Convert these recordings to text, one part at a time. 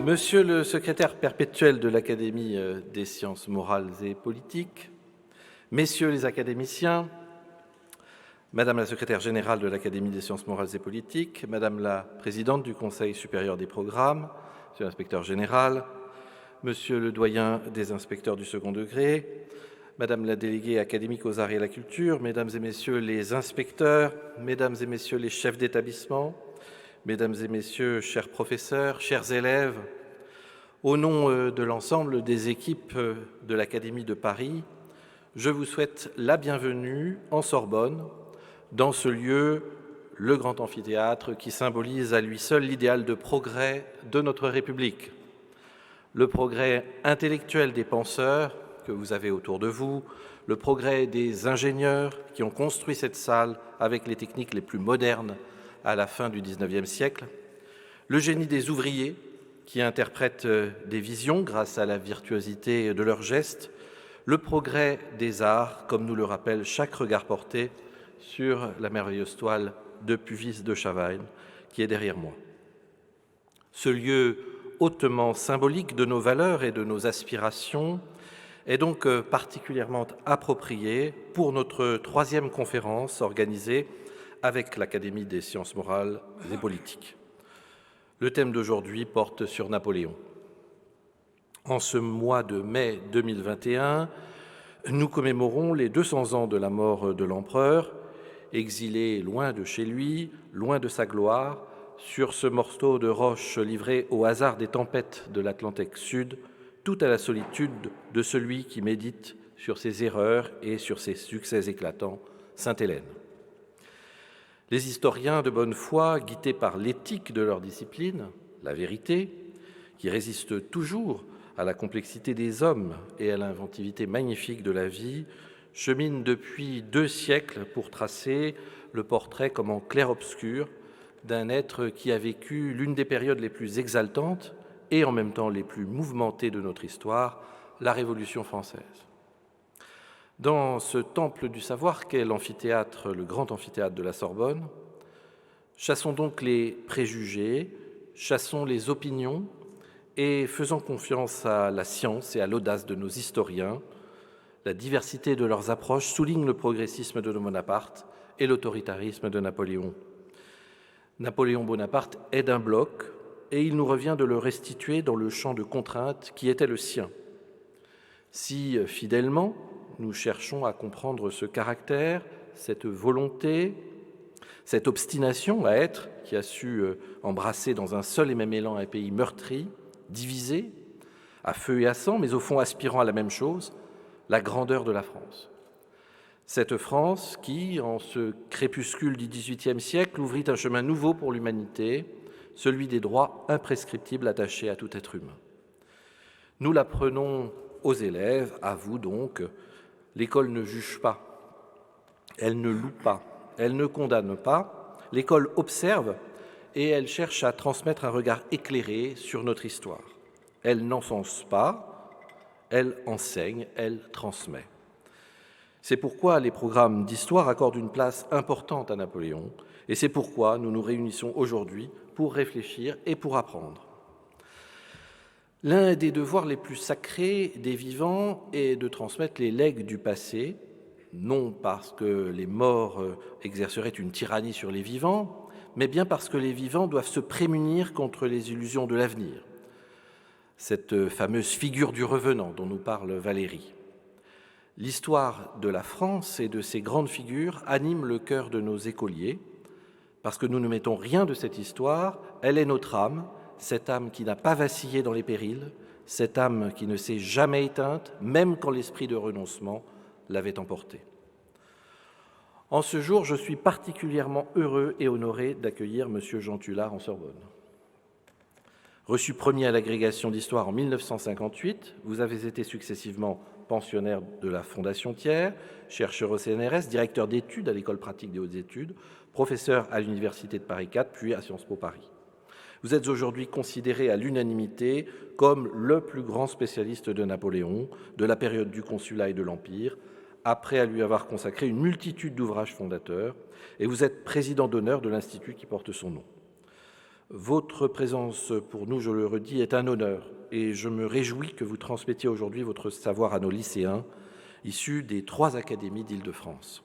Monsieur le secrétaire perpétuel de l'Académie des sciences morales et politiques, messieurs les académiciens, Madame la secrétaire générale de l'Académie des sciences morales et politiques, Madame la présidente du Conseil supérieur des programmes, Monsieur l'inspecteur général, Monsieur le doyen des inspecteurs du second degré, Madame la déléguée académique aux arts et à la culture, Mesdames et Messieurs les inspecteurs, Mesdames et Messieurs les chefs d'établissement, Mesdames et Messieurs, chers professeurs, chers élèves, au nom de l'ensemble des équipes de l'Académie de Paris, je vous souhaite la bienvenue en Sorbonne, dans ce lieu, le grand amphithéâtre, qui symbolise à lui seul l'idéal de progrès de notre République. Le progrès intellectuel des penseurs que vous avez autour de vous, le progrès des ingénieurs qui ont construit cette salle avec les techniques les plus modernes à la fin du XIXe siècle, le génie des ouvriers qui interprètent des visions grâce à la virtuosité de leurs gestes, le progrès des arts, comme nous le rappelle chaque regard porté sur la merveilleuse toile de Puvis de Chavannes qui est derrière moi. Ce lieu hautement symbolique de nos valeurs et de nos aspirations est donc particulièrement approprié pour notre troisième conférence organisée avec l'Académie des sciences morales et politiques. Le thème d'aujourd'hui porte sur Napoléon. En ce mois de mai 2021, nous commémorons les 200 ans de la mort de l'empereur, exilé loin de chez lui, loin de sa gloire, sur ce morceau de roche livré au hasard des tempêtes de l'Atlantique Sud, tout à la solitude de celui qui médite sur ses erreurs et sur ses succès éclatants, Sainte-Hélène. Les historiens de bonne foi, guidés par l'éthique de leur discipline, la vérité, qui résiste toujours à la complexité des hommes et à l'inventivité magnifique de la vie, cheminent depuis 2 siècles pour tracer le portrait comme en clair-obscur d'un être qui a vécu l'une des périodes les plus exaltantes et en même temps les plus mouvementées de notre histoire, la Révolution française. Dans ce temple du savoir qu'est l'amphithéâtre, le grand amphithéâtre de la Sorbonne, chassons donc les préjugés, chassons les opinions et faisons confiance à la science et à l'audace de nos historiens. La diversité de leurs approches souligne le progressisme de Bonaparte et l'autoritarisme de Napoléon. Napoléon Bonaparte est d'un bloc et il nous revient de le restituer dans le champ de contraintes qui était le sien. Si fidèlement, nous cherchons à comprendre ce caractère, cette volonté, cette obstination à être qui a su embrasser dans un seul et même élan un pays meurtri, divisé, à feu et à sang, mais au fond aspirant à la même chose, la grandeur de la France. Cette France qui, en ce crépuscule du XVIIIe siècle, ouvrit un chemin nouveau pour l'humanité, celui des droits imprescriptibles attachés à tout être humain. Nous l'apprenons aux élèves, à vous donc. L'école ne juge pas, elle ne loue pas, elle ne condamne pas. L'école observe et elle cherche à transmettre un regard éclairé sur notre histoire. Elle n'encense pas, elle enseigne, elle transmet. C'est pourquoi les programmes d'histoire accordent une place importante à Napoléon et c'est pourquoi nous nous réunissons aujourd'hui pour réfléchir et pour apprendre. L'un des devoirs les plus sacrés des vivants est de transmettre les legs du passé, non parce que les morts exerceraient une tyrannie sur les vivants, mais bien parce que les vivants doivent se prémunir contre les illusions de l'avenir. Cette fameuse figure du revenant dont nous parle Valérie. L'histoire de la France et de ses grandes figures anime le cœur de nos écoliers, parce que nous ne mettons rien de cette histoire, elle est notre âme, cette âme qui n'a pas vacillé dans les périls, cette âme qui ne s'est jamais éteinte, même quand l'esprit de renoncement l'avait emportée. En ce jour, je suis particulièrement heureux et honoré d'accueillir M. Jean Tullard en Sorbonne. Reçu premier à l'agrégation d'histoire en 1958, vous avez été successivement pensionnaire de la Fondation Thiers, chercheur au CNRS, directeur d'études à l'École pratique des hautes études, professeur à l'Université de Paris 4, puis à Sciences Po Paris. Vous êtes aujourd'hui considéré à l'unanimité comme le plus grand spécialiste de Napoléon, de la période du Consulat et de l'Empire, après à lui avoir consacré une multitude d'ouvrages fondateurs, et vous êtes président d'honneur de l'Institut qui porte son nom. Votre présence pour nous, je le redis, est un honneur et je me réjouis que vous transmettiez aujourd'hui votre savoir à nos lycéens issus des 3 académies d'Île-de-France.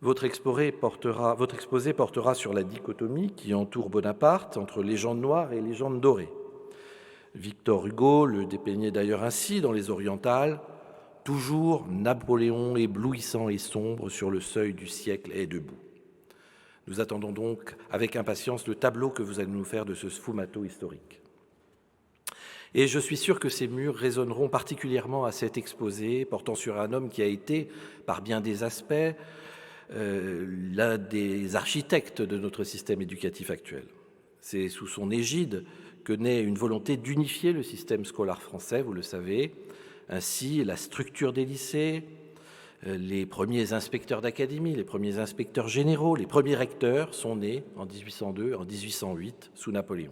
Votre exposé portera sur la dichotomie qui entoure Bonaparte entre légende noire et légende dorée. Victor Hugo le dépeignait d'ailleurs ainsi dans Les Orientales, « Toujours Napoléon éblouissant et sombre sur le seuil du siècle est debout ». Nous attendons donc avec impatience le tableau que vous allez nous faire de ce sfumato historique. Et je suis sûr que ces murs résonneront particulièrement à cet exposé portant sur un homme qui a été, par bien des aspects, l'un des architectes de notre système éducatif actuel. C'est sous son égide que naît une volonté d'unifier le système scolaire français, vous le savez. Ainsi, la structure des lycées, les premiers inspecteurs d'académie, les premiers inspecteurs généraux, les premiers recteurs sont nés en 1802, en 1808, sous Napoléon.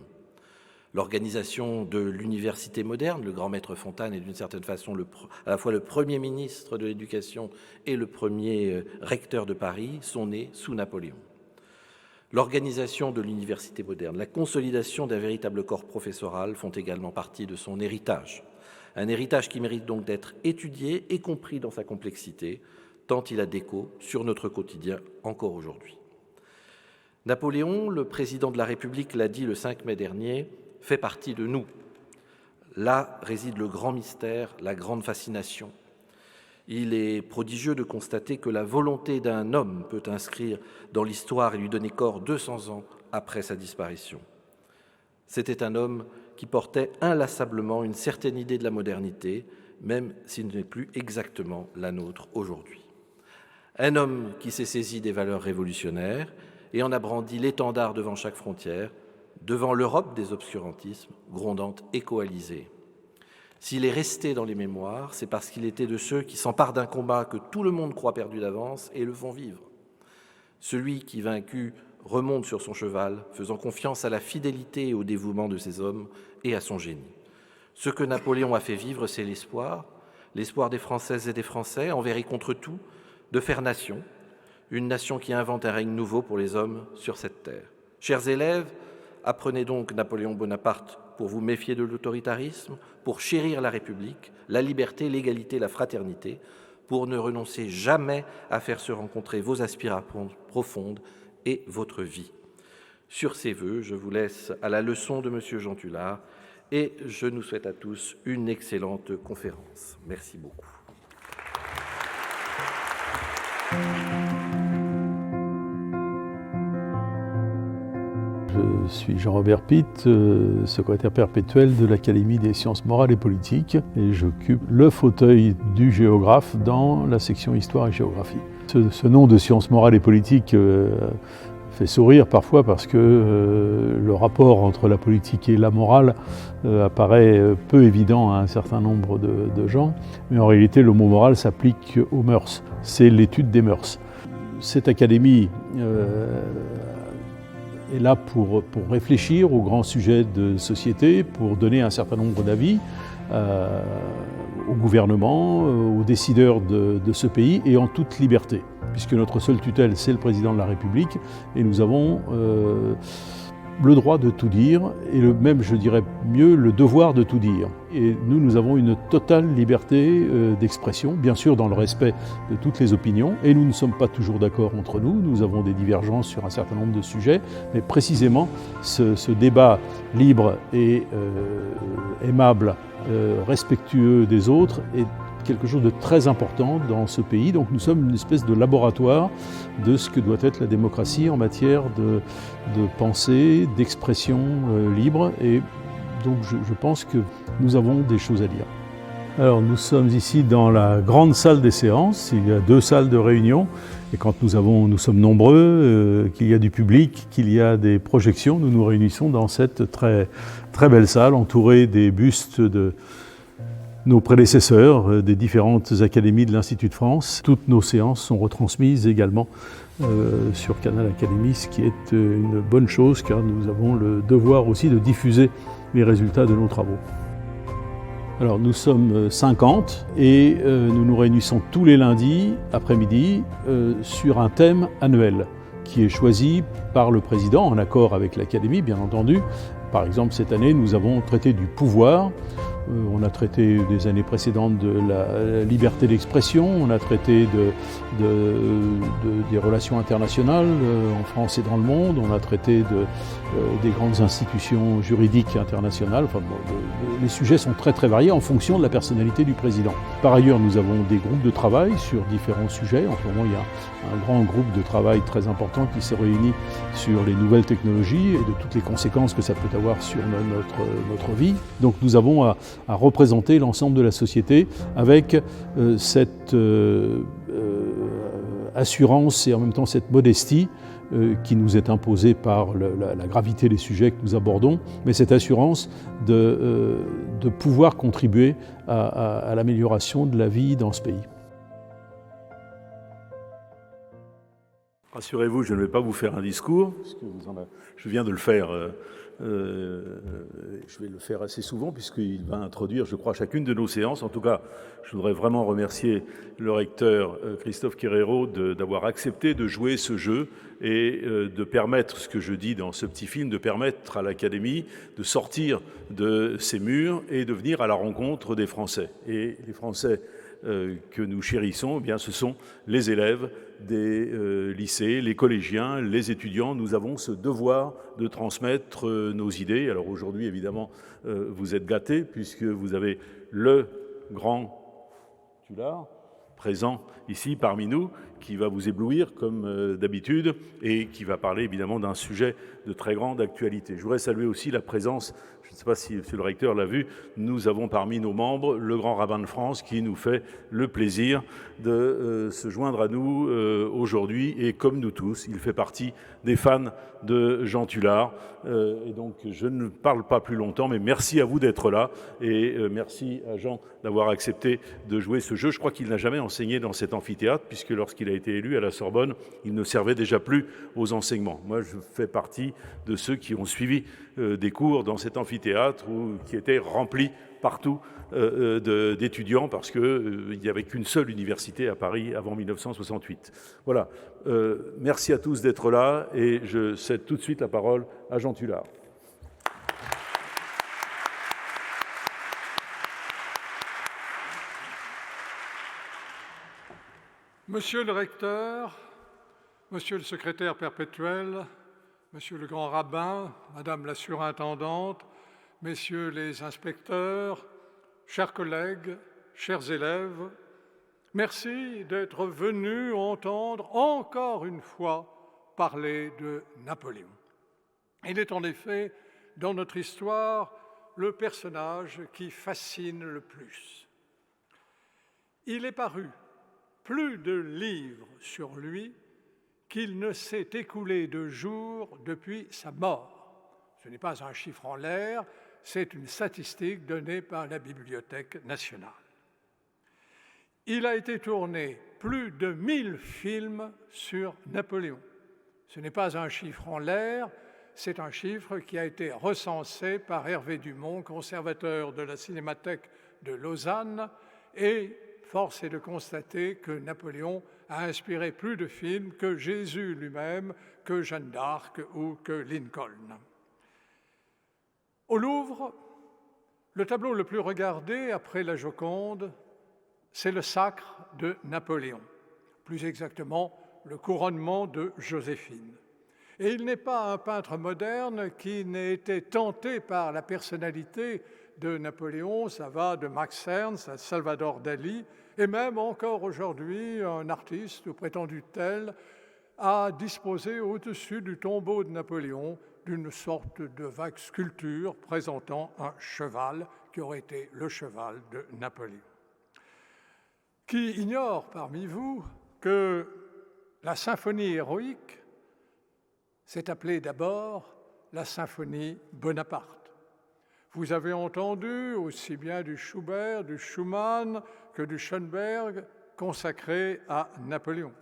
L'organisation de l'université moderne, le grand maître Fontane est d'une certaine façon à la fois le premier ministre de l'Éducation et le premier recteur de Paris, sont nés sous Napoléon. L'organisation de l'université moderne, la consolidation d'un véritable corps professoral font également partie de son héritage. Un héritage qui mérite donc d'être étudié et compris dans sa complexité, tant il a d'écho sur notre quotidien encore aujourd'hui. Napoléon, le président de la République, l'a dit le 5 mai dernier, fait partie de nous. Là réside le grand mystère, la grande fascination. Il est prodigieux de constater que la volonté d'un homme peut inscrire dans l'histoire et lui donner corps 200 ans après sa disparition. C'était un homme qui portait inlassablement une certaine idée de la modernité, même s'il n'est plus exactement la nôtre aujourd'hui. Un homme qui s'est saisi des valeurs révolutionnaires et en a brandi l'étendard devant chaque frontière, devant l'Europe des obscurantismes, grondante et coalisée. S'il est resté dans les mémoires, c'est parce qu'il était de ceux qui s'emparent d'un combat que tout le monde croit perdu d'avance et le font vivre. Celui qui, vaincu, remonte sur son cheval, faisant confiance à la fidélité et au dévouement de ses hommes et à son génie. Ce que Napoléon a fait vivre, c'est l'espoir des Françaises et des Français, envers et contre tout, de faire nation, une nation qui invente un règne nouveau pour les hommes sur cette terre. Chers élèves, apprenez donc Napoléon Bonaparte pour vous méfier de l'autoritarisme, pour chérir la République, la liberté, l'égalité, la fraternité, pour ne renoncer jamais à faire se rencontrer vos aspirations profondes et votre vie. Sur ces vœux, je vous laisse à la leçon de M. Jean Tullard et je nous souhaite à tous une excellente conférence. Merci beaucoup. Je suis Jean-Robert Pitt, secrétaire perpétuel de l'Académie des sciences morales et politiques, et j'occupe le fauteuil du géographe dans la section Histoire et Géographie. Ce nom de sciences morales et politiques fait sourire parfois parce que le rapport entre la politique et la morale apparaît peu évident à un certain nombre de gens, mais en réalité le mot morale s'applique aux mœurs, c'est l'étude des mœurs. Cette académie est là pour réfléchir aux grands sujets de société, pour donner un certain nombre d'avis au gouvernement, aux décideurs de ce pays et en toute liberté, puisque notre seule tutelle, c'est le président de la République et nous avons le droit de tout dire et même, je dirais mieux, le devoir de tout dire. Et nous avons une totale liberté d'expression, bien sûr dans le respect de toutes les opinions, et nous ne sommes pas toujours d'accord entre nous, nous avons des divergences sur un certain nombre de sujets, mais précisément ce débat libre et aimable, respectueux des autres est quelque chose de très important dans ce pays. Donc nous sommes une espèce de laboratoire de ce que doit être la démocratie en matière de pensée, d'expression libre. Et donc je pense que nous avons des choses à dire. Alors nous sommes ici dans la grande salle des séances. Il y a 2 salles de réunion. Et quand nous sommes nombreux, qu'il y a du public, qu'il y a des projections, nous nous réunissons dans cette très, très belle salle entourée des bustes de nos prédécesseurs des différentes académies de l'Institut de France. Toutes nos séances sont retransmises également sur Canal Académie, ce qui est une bonne chose car nous avons le devoir aussi de diffuser les résultats de nos travaux. Alors nous sommes 50 et nous nous réunissons tous les lundis après-midi sur un thème annuel. qui est choisi par le président, en accord avec l'Académie, bien entendu. Par exemple, cette année, nous avons traité du pouvoir. On a traité des années précédentes de la liberté d'expression, on a traité des relations internationales en France et dans le monde, on a traité des grandes institutions juridiques internationales. Enfin, les sujets sont très très variés en fonction de la personnalité du président. Par ailleurs, nous avons des groupes de travail sur différents sujets. En ce moment, il y a un grand groupe de travail très important qui se réunit sur les nouvelles technologies et de toutes les conséquences que ça peut avoir sur notre vie. Donc nous avons à représenter l'ensemble de la société avec cette assurance et en même temps cette modestie qui nous est imposée par la gravité des sujets que nous abordons, mais cette assurance de pouvoir contribuer à l'amélioration de la vie dans ce pays. Rassurez-vous, je ne vais pas vous faire un discours, parce que je viens de le faire. Je vais le faire assez souvent puisqu'il va introduire, je crois, chacune de nos séances. En tout cas, je voudrais vraiment remercier le recteur Christophe Quérero d'avoir accepté de jouer ce jeu et de permettre, ce que je dis dans ce petit film, de permettre à l'Académie de sortir de ses murs et de venir à la rencontre des Français. Et les Français que nous chérissons, eh bien, ce sont les élèves des lycées, les collégiens, les étudiants. Nous avons ce devoir de transmettre nos idées. Alors aujourd'hui, évidemment, vous êtes gâtés puisque vous avez le grand Tullard présent ici parmi nous, qui va vous éblouir comme d'habitude et qui va parler évidemment d'un sujet de très grande actualité. Je voudrais saluer aussi la présence, je ne sais pas si monsieur le recteur l'a vu, nous avons parmi nos membres le grand rabbin de France qui nous fait le plaisir de se joindre à nous aujourd'hui et comme nous tous, il fait partie des fans de Jean Tullard. Et donc je ne parle pas plus longtemps, mais merci à vous d'être là et merci à Jean d'avoir accepté de jouer ce jeu. Je crois qu'il n'a jamais enseigné dans cet amphithéâtre puisque lorsqu'il a été élu à la Sorbonne, il ne servait déjà plus aux enseignements. Moi, je fais partie de ceux qui ont suivi des cours dans cet amphithéâtre qui était rempli partout d'étudiants parce qu'il n'y avait qu'une seule université à Paris avant 1968. Voilà. Merci à tous d'être là et je cède tout de suite la parole à Jean Tullard. Monsieur le recteur, monsieur le secrétaire perpétuel, monsieur le grand rabbin, madame la surintendante, messieurs les inspecteurs, chers collègues, chers élèves, merci d'être venus entendre encore une fois parler de Napoléon. Il est en effet, dans notre histoire, le personnage qui fascine le plus. Il est paru plus de livres sur lui qu'il ne s'est écoulé de jours depuis sa mort. Ce n'est pas un chiffre en l'air, c'est une statistique donnée par la Bibliothèque nationale. Il a été tourné plus de 1000 films sur Napoléon. Ce n'est pas un chiffre en l'air, c'est un chiffre qui a été recensé par Hervé Dumont, conservateur de la Cinémathèque de Lausanne, et force est de constater que Napoléon a inspiré plus de films que Jésus lui-même, que Jeanne d'Arc ou que Lincoln. Au Louvre, le tableau le plus regardé après la Joconde, c'est le Sacre de Napoléon, plus exactement le couronnement de Joséphine. Et il n'est pas un peintre moderne qui n'ait été tenté par la personnalité de Napoléon, ça va de Max Ernst à Salvador Dali, et même encore aujourd'hui, un artiste, ou prétendu tel, a disposé au-dessus du tombeau de Napoléon d'une sorte de vague sculpture présentant un cheval qui aurait été le cheval de Napoléon. Qui ignore parmi vous que la symphonie héroïque s'est appelée d'abord la symphonie Bonaparte. Vous avez entendu aussi bien du Schubert, du Schumann que du Schoenberg consacré à Napoléon.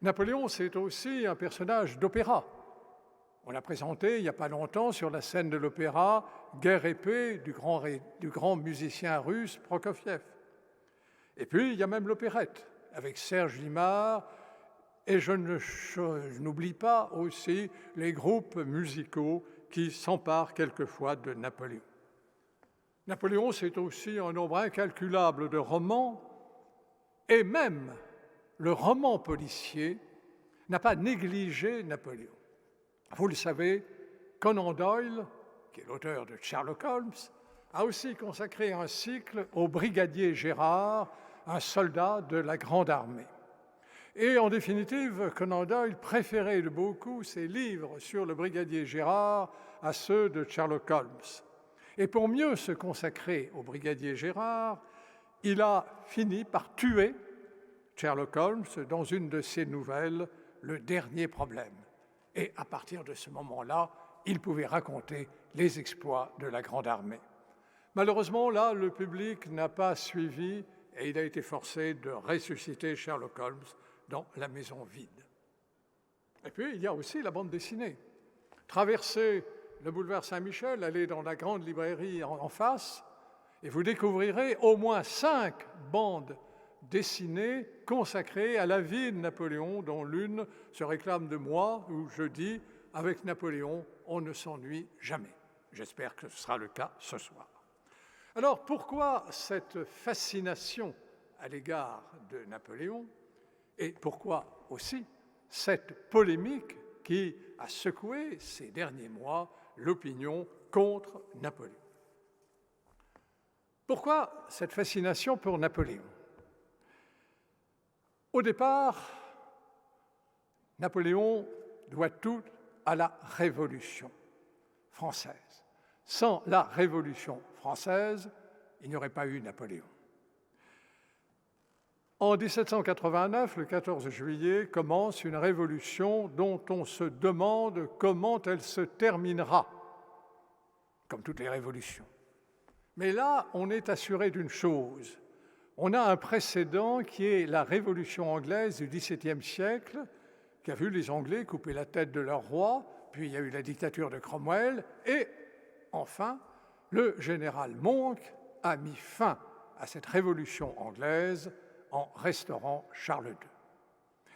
Napoléon, c'est aussi un personnage d'opéra. On l'a présenté il n'y a pas longtemps sur la scène de l'opéra Guerre et paix du grand musicien russe Prokofiev. Et puis, il y a même l'opérette avec Serge Limard et je n'oublie pas aussi les groupes musicaux qui s'emparent quelquefois de Napoléon. Napoléon, c'est aussi un nombre incalculable de romans, et même le roman policier n'a pas négligé Napoléon. Vous le savez, Conan Doyle, qui est l'auteur de Sherlock Holmes, a aussi consacré un cycle au brigadier Gérard, un soldat de la Grande Armée. Et en définitive, Conan Doyle préférait de beaucoup ses livres sur le brigadier Gérard à ceux de Sherlock Holmes. Et pour mieux se consacrer au brigadier Gérard, il a fini par tuer Sherlock Holmes dans une de ses nouvelles, Le Dernier Problème. Et à partir de ce moment-là, il pouvait raconter les exploits de la Grande Armée. Malheureusement, là, le public n'a pas suivi et il a été forcé de ressusciter Sherlock Holmes dans La Maison vide. Et puis, il y a aussi la bande dessinée. Traversez le boulevard Saint-Michel, allez dans la grande librairie en face, et vous découvrirez au moins 5 bandes dessinées consacrées à la vie de Napoléon, dont l'une se réclame de moi, où je dis « Avec Napoléon, on ne s'ennuie jamais ». J'espère que ce sera le cas ce soir. Alors, pourquoi cette fascination à l'égard de Napoléon et pourquoi aussi cette polémique qui a secoué ces derniers mois l'opinion contre Napoléon? Pourquoi cette fascination pour Napoléon? Au départ, Napoléon doit tout à la Révolution française. Sans la Révolution française, il n'y aurait pas eu Napoléon. En 1789, le 14 juillet, commence une révolution dont on se demande comment elle se terminera, comme toutes les révolutions. Mais là, on est assuré d'une chose. On a un précédent qui est la Révolution anglaise du XVIIe siècle, qui a vu les Anglais couper la tête de leur roi, puis il y a eu la dictature de Cromwell, et enfin, le général Monk a mis fin à cette révolution anglaise en restaurant Charles II.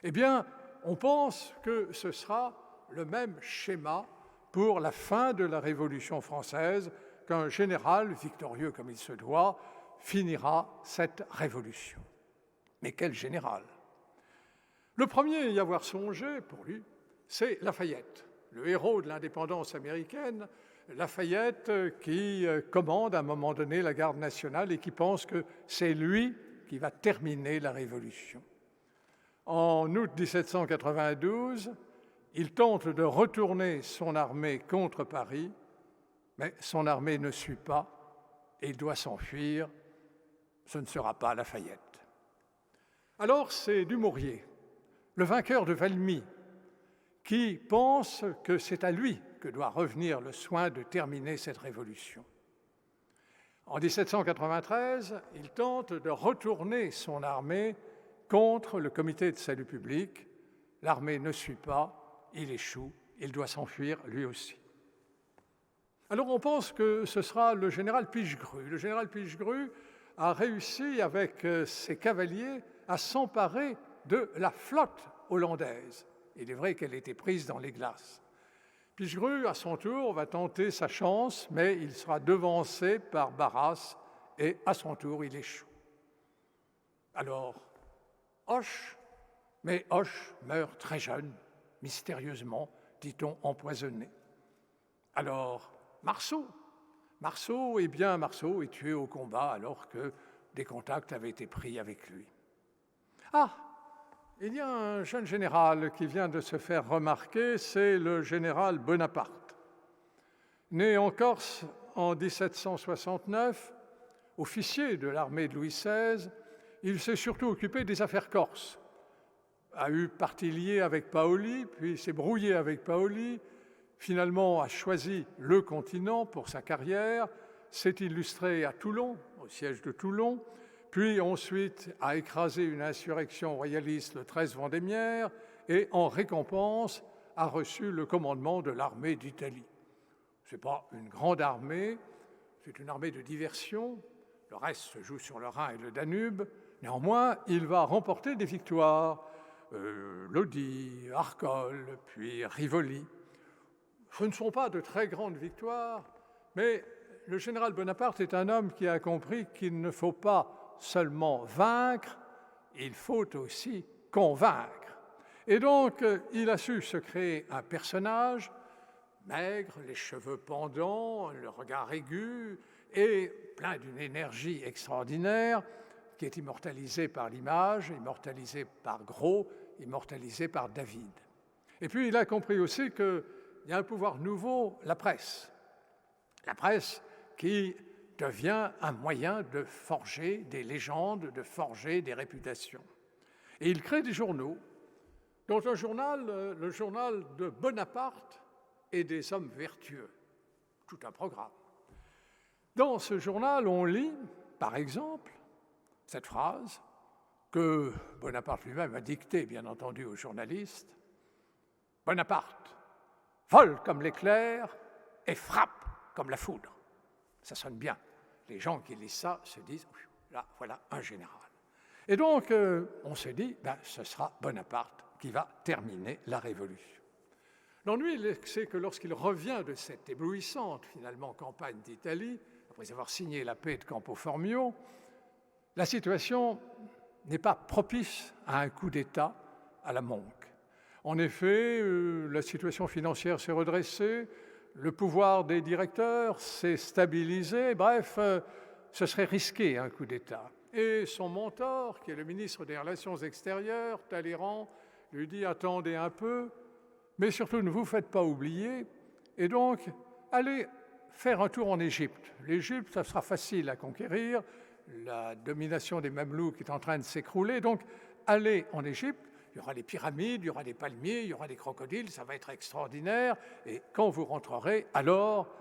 Eh bien, on pense que ce sera le même schéma pour la fin de la Révolution française, qu'un général, victorieux comme il se doit, finira cette révolution. Mais quel général? Le premier à y avoir songé, pour lui, c'est Lafayette, le héros de l'indépendance américaine, Lafayette qui commande à un moment donné la garde nationale et qui pense que c'est lui qui va terminer la Révolution. En août 1792, il tente de retourner son armée contre Paris, mais son armée ne suit pas et il doit s'enfuir. Ce ne sera pas Lafayette. Alors c'est Dumouriez, le vainqueur de Valmy, qui pense que c'est à lui que doit revenir le soin de terminer cette révolution. En 1793, il tente de retourner son armée contre le comité de salut public. L'armée ne suit pas, il échoue, il doit s'enfuir lui aussi. Alors on pense que ce sera le général Pichegru. Le général Pichegru a réussi avec ses cavaliers à s'emparer de la flotte hollandaise. Il est vrai qu'elle était prise dans les glaces. Pichegru, à son tour, va tenter sa chance, mais il sera devancé par Barras et, à son tour, il échoue. Alors, Hoche, mais Hoche meurt très jeune, mystérieusement, dit-on, empoisonné. Alors, Marceau est tué au combat alors que des contacts avaient été pris avec lui. Ah, il y a un jeune général qui vient de se faire remarquer, c'est le général Bonaparte. Né en Corse en 1769, officier de l'armée de Louis XVI, il s'est surtout occupé des affaires corses. A eu partie liée avec Paoli, puis s'est brouillé avec Paoli, finalement a choisi le continent pour sa carrière, s'est illustré à Toulon, au siège de Toulon, puis ensuite a écrasé une insurrection royaliste le 13 Vendémiaire et en récompense a reçu le commandement de l'armée d'Italie. Ce n'est pas une grande armée, c'est une armée de diversion, le reste se joue sur le Rhin et le Danube. Néanmoins, il va remporter des victoires. Lodi, Arcole, puis Rivoli. Ce ne sont pas de très grandes victoires, mais le général Bonaparte est un homme qui a compris qu'il ne faut pas seulement vaincre, il faut aussi convaincre. Et donc, il a su se créer un personnage maigre, les cheveux pendants, le regard aigu, et plein d'une énergie extraordinaire, qui est immortalisé par l'image, immortalisé par Gros, immortalisé par David. Et puis il a compris aussi qu'il y a un pouvoir nouveau, la presse. La presse qui devient un moyen de forger des légendes, de forger des réputations. Et il crée des journaux, dont un journal, le journal de Bonaparte et des hommes vertueux. Tout un programme. Dans ce journal, on lit, par exemple, cette phrase que Bonaparte lui-même a dictée, bien entendu, aux journalistes. Bonaparte vole comme l'éclair et frappe comme la foudre. Ça sonne bien. Les gens qui lisent ça se disent, là, voilà un général. Et donc, on se dit, ce sera Bonaparte qui va terminer la Révolution. L'ennui, c'est que lorsqu'il revient de cette éblouissante, finalement, campagne d'Italie, après avoir signé la paix de Campo Formio, la situation n'est pas propice à un coup d'État à la Monque. En effet, la situation financière s'est redressée, le pouvoir des directeurs s'est stabilisé, bref, ce serait risqué un coup d'État. Et son mentor, qui est le ministre des Relations extérieures, Talleyrand, lui dit « attendez un peu, mais surtout ne vous faites pas oublier, et donc allez faire un tour en Égypte. L'Égypte, ça sera facile à conquérir, la domination des Mamelouks est en train de s'écrouler, donc allez en Égypte, il y aura des pyramides, il y aura des palmiers, il y aura des crocodiles, ça va être extraordinaire, et quand vous rentrerez, alors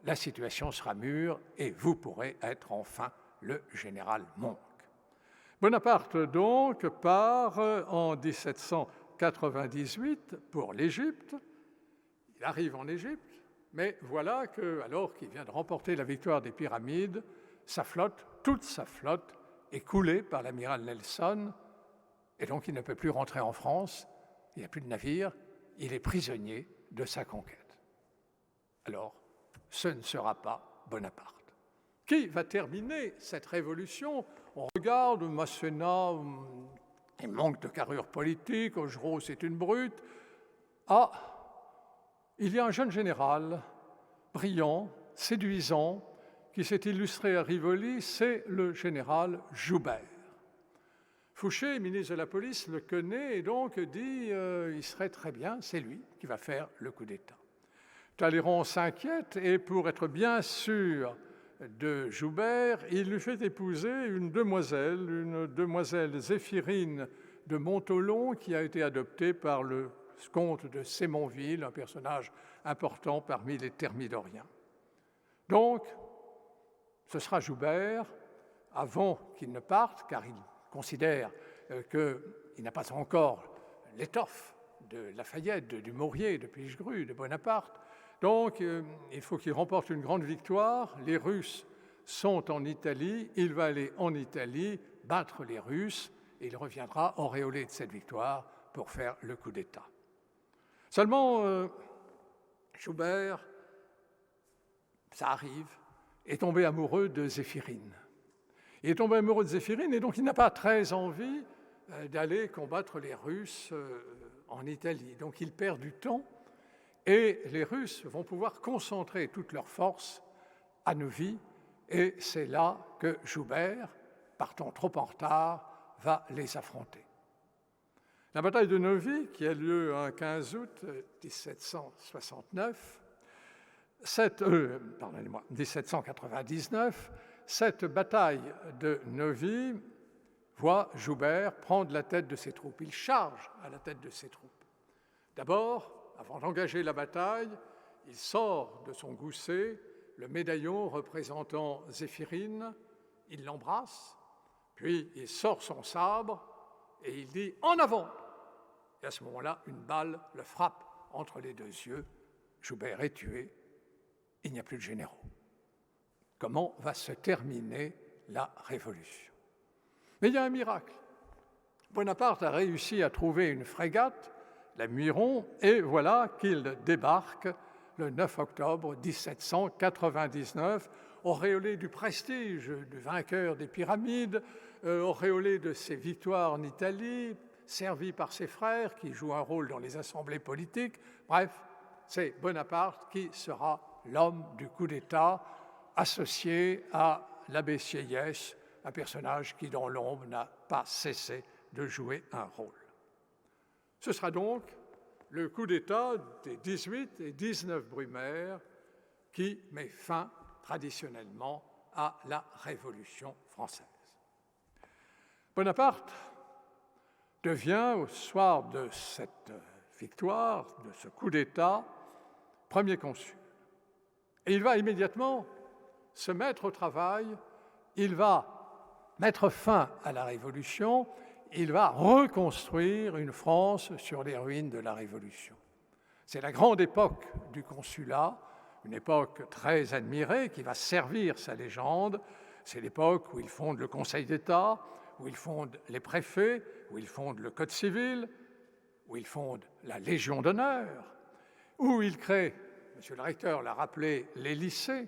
la situation sera mûre et vous pourrez être enfin le général Monck. » Bonaparte donc part en 1798 pour l'Égypte, il arrive en Égypte, mais voilà que, alors qu'il vient de remporter la victoire des pyramides, sa flotte, toute sa flotte, est coulée par l'amiral Nelson, et donc il ne peut plus rentrer en France, il n'y a plus de navire, il est prisonnier de sa conquête. Alors, ce ne sera pas Bonaparte. Qui va terminer cette révolution? On regarde Masséna, il manque de carrure politique, Augereau c'est une brute. Ah, il y a un jeune général, brillant, séduisant, qui s'est illustré à Rivoli, c'est le général Joubert. Fouché, ministre de la Police, le connaît et donc dit il serait très bien, c'est lui qui va faire le coup d'État. Talleyrand s'inquiète et pour être bien sûr de Joubert, il lui fait épouser une demoiselle Zéphirine de Montholon qui a été adoptée par le comte de Sémonville, un personnage important parmi les Thermidoriens. Donc, ce sera Joubert, avant qu'il ne parte, car il considère qu'il n'a pas encore l'étoffe de Lafayette, du Maurier, de Pichegru, de Bonaparte. Donc, il faut qu'il remporte une grande victoire. Les Russes sont en Italie. Il va aller en Italie, battre les Russes, et il reviendra auréolé de cette victoire pour faire le coup d'État. Seulement, Joubert, ça arrive, est tombé amoureux de Zéphirine. Il est tombé amoureux de Zéphirine et donc il n'a pas très envie d'aller combattre les Russes en Italie. Donc il perd du temps et les Russes vont pouvoir concentrer toutes leurs forces à Novi et c'est là que Joubert, partant trop en retard, va les affronter. La bataille de Novi, qui a lieu un 15 août 1799, cette bataille de Novi voit Joubert prendre la tête de ses troupes. Il charge à la tête de ses troupes. D'abord, avant d'engager la bataille, il sort de son gousset le médaillon représentant Zéphirine, il l'embrasse, puis il sort son sabre et il dit « En avant !» Et à ce moment-là, une balle le frappe entre les deux yeux. Joubert est tué. Il n'y a plus de généraux. Comment va se terminer la Révolution? Mais il y a un miracle. Bonaparte a réussi à trouver une frégate, la Muiron, et voilà qu'il débarque le 9 octobre 1799, auréolé du prestige du vainqueur des pyramides, auréolé de ses victoires en Italie, servi par ses frères qui jouent un rôle dans les assemblées politiques. Bref, c'est Bonaparte qui sera l'homme du coup d'État associé à l'abbé Sieyès, un personnage qui, dans l'ombre, n'a pas cessé de jouer un rôle. Ce sera donc le coup d'État des 18 et 19 Brumaire qui met fin traditionnellement à la Révolution française. Bonaparte devient, au soir de cette victoire, de ce coup d'État, premier consul. Et il va immédiatement se mettre au travail, il va mettre fin à la Révolution, il va reconstruire une France sur les ruines de la Révolution. C'est la grande époque du consulat, une époque très admirée qui va servir sa légende. C'est l'époque où il fonde le Conseil d'État, où il fonde les préfets, où il fonde le Code civil, où il fonde la Légion d'honneur, où il crée, monsieur le recteur l'a rappelé, les lycées,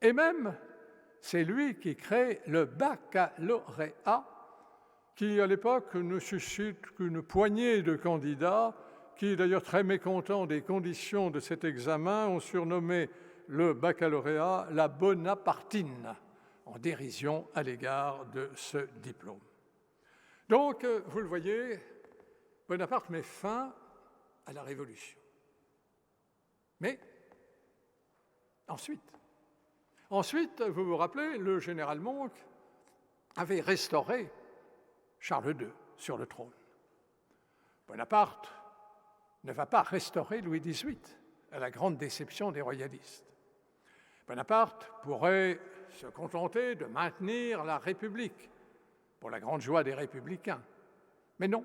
et même c'est lui qui crée le baccalauréat, qui à l'époque ne suscite qu'une poignée de candidats qui, d'ailleurs très mécontents des conditions de cet examen, ont surnommé le baccalauréat la Bonapartine, en dérision à l'égard de ce diplôme. Donc, vous le voyez, Bonaparte met fin à la Révolution. Mais ensuite, vous vous rappelez, le général Monck avait restauré Charles II sur le trône. Bonaparte ne va pas restaurer Louis XVIII, à la grande déception des royalistes. Bonaparte pourrait se contenter de maintenir la République, pour la grande joie des républicains. Mais non,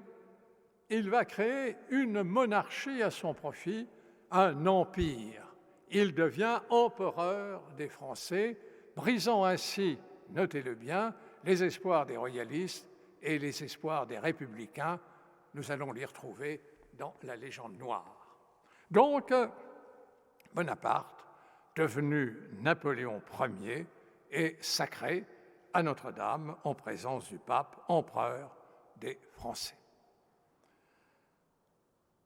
il va créer une monarchie à son profit, un empire. Il devient empereur des Français, brisant ainsi, notez-le bien, les espoirs des royalistes et les espoirs des républicains. Nous allons les retrouver dans la légende noire. Donc, Bonaparte, devenu Napoléon Ier, est sacré à Notre-Dame en présence du pape, empereur des Français.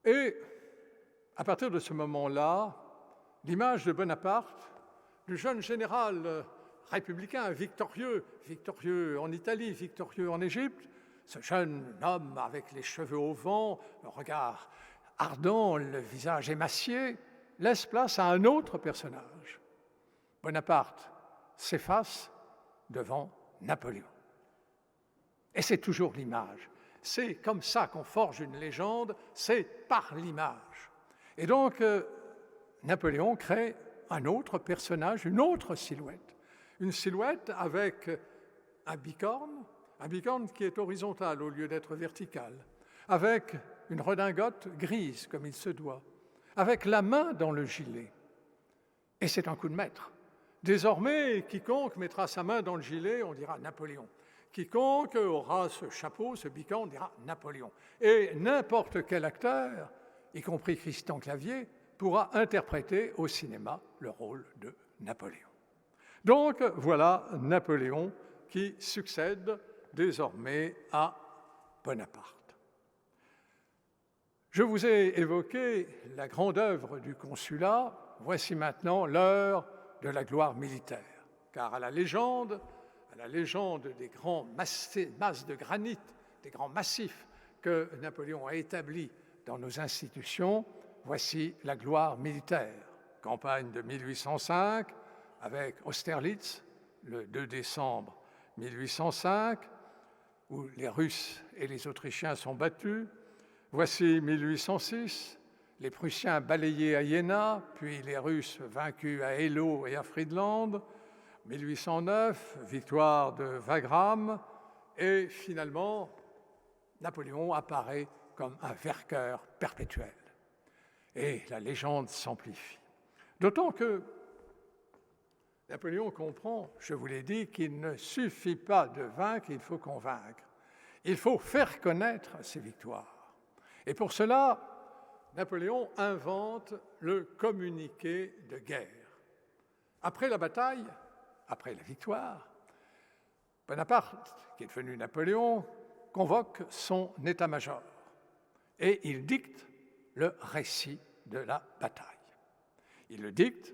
Et à partir de ce moment-là, l'image de Bonaparte, du jeune général républicain victorieux en Italie, victorieux en Égypte, ce jeune homme avec les cheveux au vent, le regard ardent, le visage émacié, laisse place à un autre personnage. Bonaparte s'efface devant Napoléon. Et c'est toujours l'image. C'est comme ça qu'on forge une légende, c'est par l'image. Et donc, Napoléon crée un autre personnage, une autre silhouette. Une silhouette avec un bicorne qui est horizontal au lieu d'être vertical, avec une redingote grise comme il se doit, avec la main dans le gilet. Et c'est un coup de maître. Désormais, quiconque mettra sa main dans le gilet, on dira Napoléon. Quiconque aura ce chapeau, ce bicorne, dira Napoléon. Et n'importe quel acteur, y compris Christian Clavier, pourra interpréter au cinéma le rôle de Napoléon. Donc voilà Napoléon qui succède désormais à Bonaparte. Je vous ai évoqué la grande œuvre du consulat, voici maintenant l'heure de la gloire militaire, car à la légende des grands masses de granit, des grands massifs que Napoléon a établis dans nos institutions, voici la gloire militaire. Campagne de 1805, avec Austerlitz, le 2 décembre 1805, où les Russes et les Autrichiens sont battus. Voici 1806, les Prussiens balayés à Iéna, puis les Russes vaincus à Eylau et à Friedland. 1809, victoire de Wagram, et finalement, Napoléon apparaît comme un vainqueur perpétuel. Et la légende s'amplifie. D'autant que Napoléon comprend, je vous l'ai dit, qu'il ne suffit pas de vaincre, il faut convaincre. Il faut faire connaître ces victoires. Et pour cela, Napoléon invente le communiqué de guerre. Après la bataille, après la victoire, Bonaparte, qui est devenu Napoléon, convoque son état-major et il dicte le récit de la bataille. Il le dicte,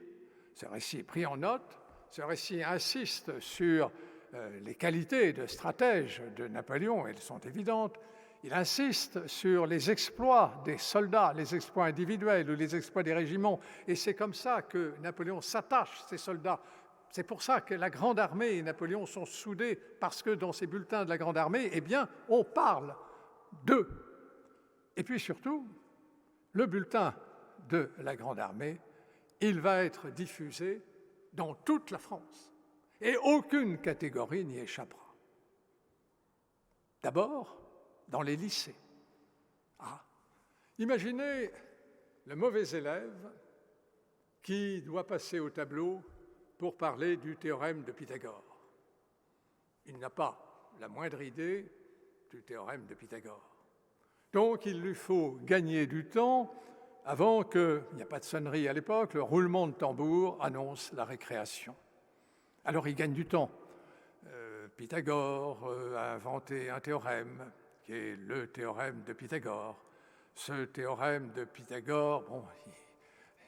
ce récit est pris en note, ce récit insiste sur les qualités de stratège de Napoléon, elles sont évidentes. Il insiste sur les exploits des soldats, les exploits individuels ou les exploits des régiments, et c'est comme ça que Napoléon s'attache à ces soldats. C'est pour ça que la Grande Armée et Napoléon sont soudés, parce que dans ces bulletins de la Grande Armée, eh bien, on parle d'eux. Et puis surtout, le bulletin de la Grande Armée, il va être diffusé dans toute la France, et aucune catégorie n'y échappera. D'abord, dans les lycées. Imaginez le mauvais élève qui doit passer au tableau pour parler du théorème de Pythagore. Il n'a pas la moindre idée du théorème de Pythagore. Donc il lui faut gagner du temps avant que, il n'y a pas de sonnerie à l'époque, le roulement de tambour annonce la récréation. Alors il gagne du temps. Pythagore a inventé un théorème qui est le théorème de Pythagore. Ce théorème de Pythagore,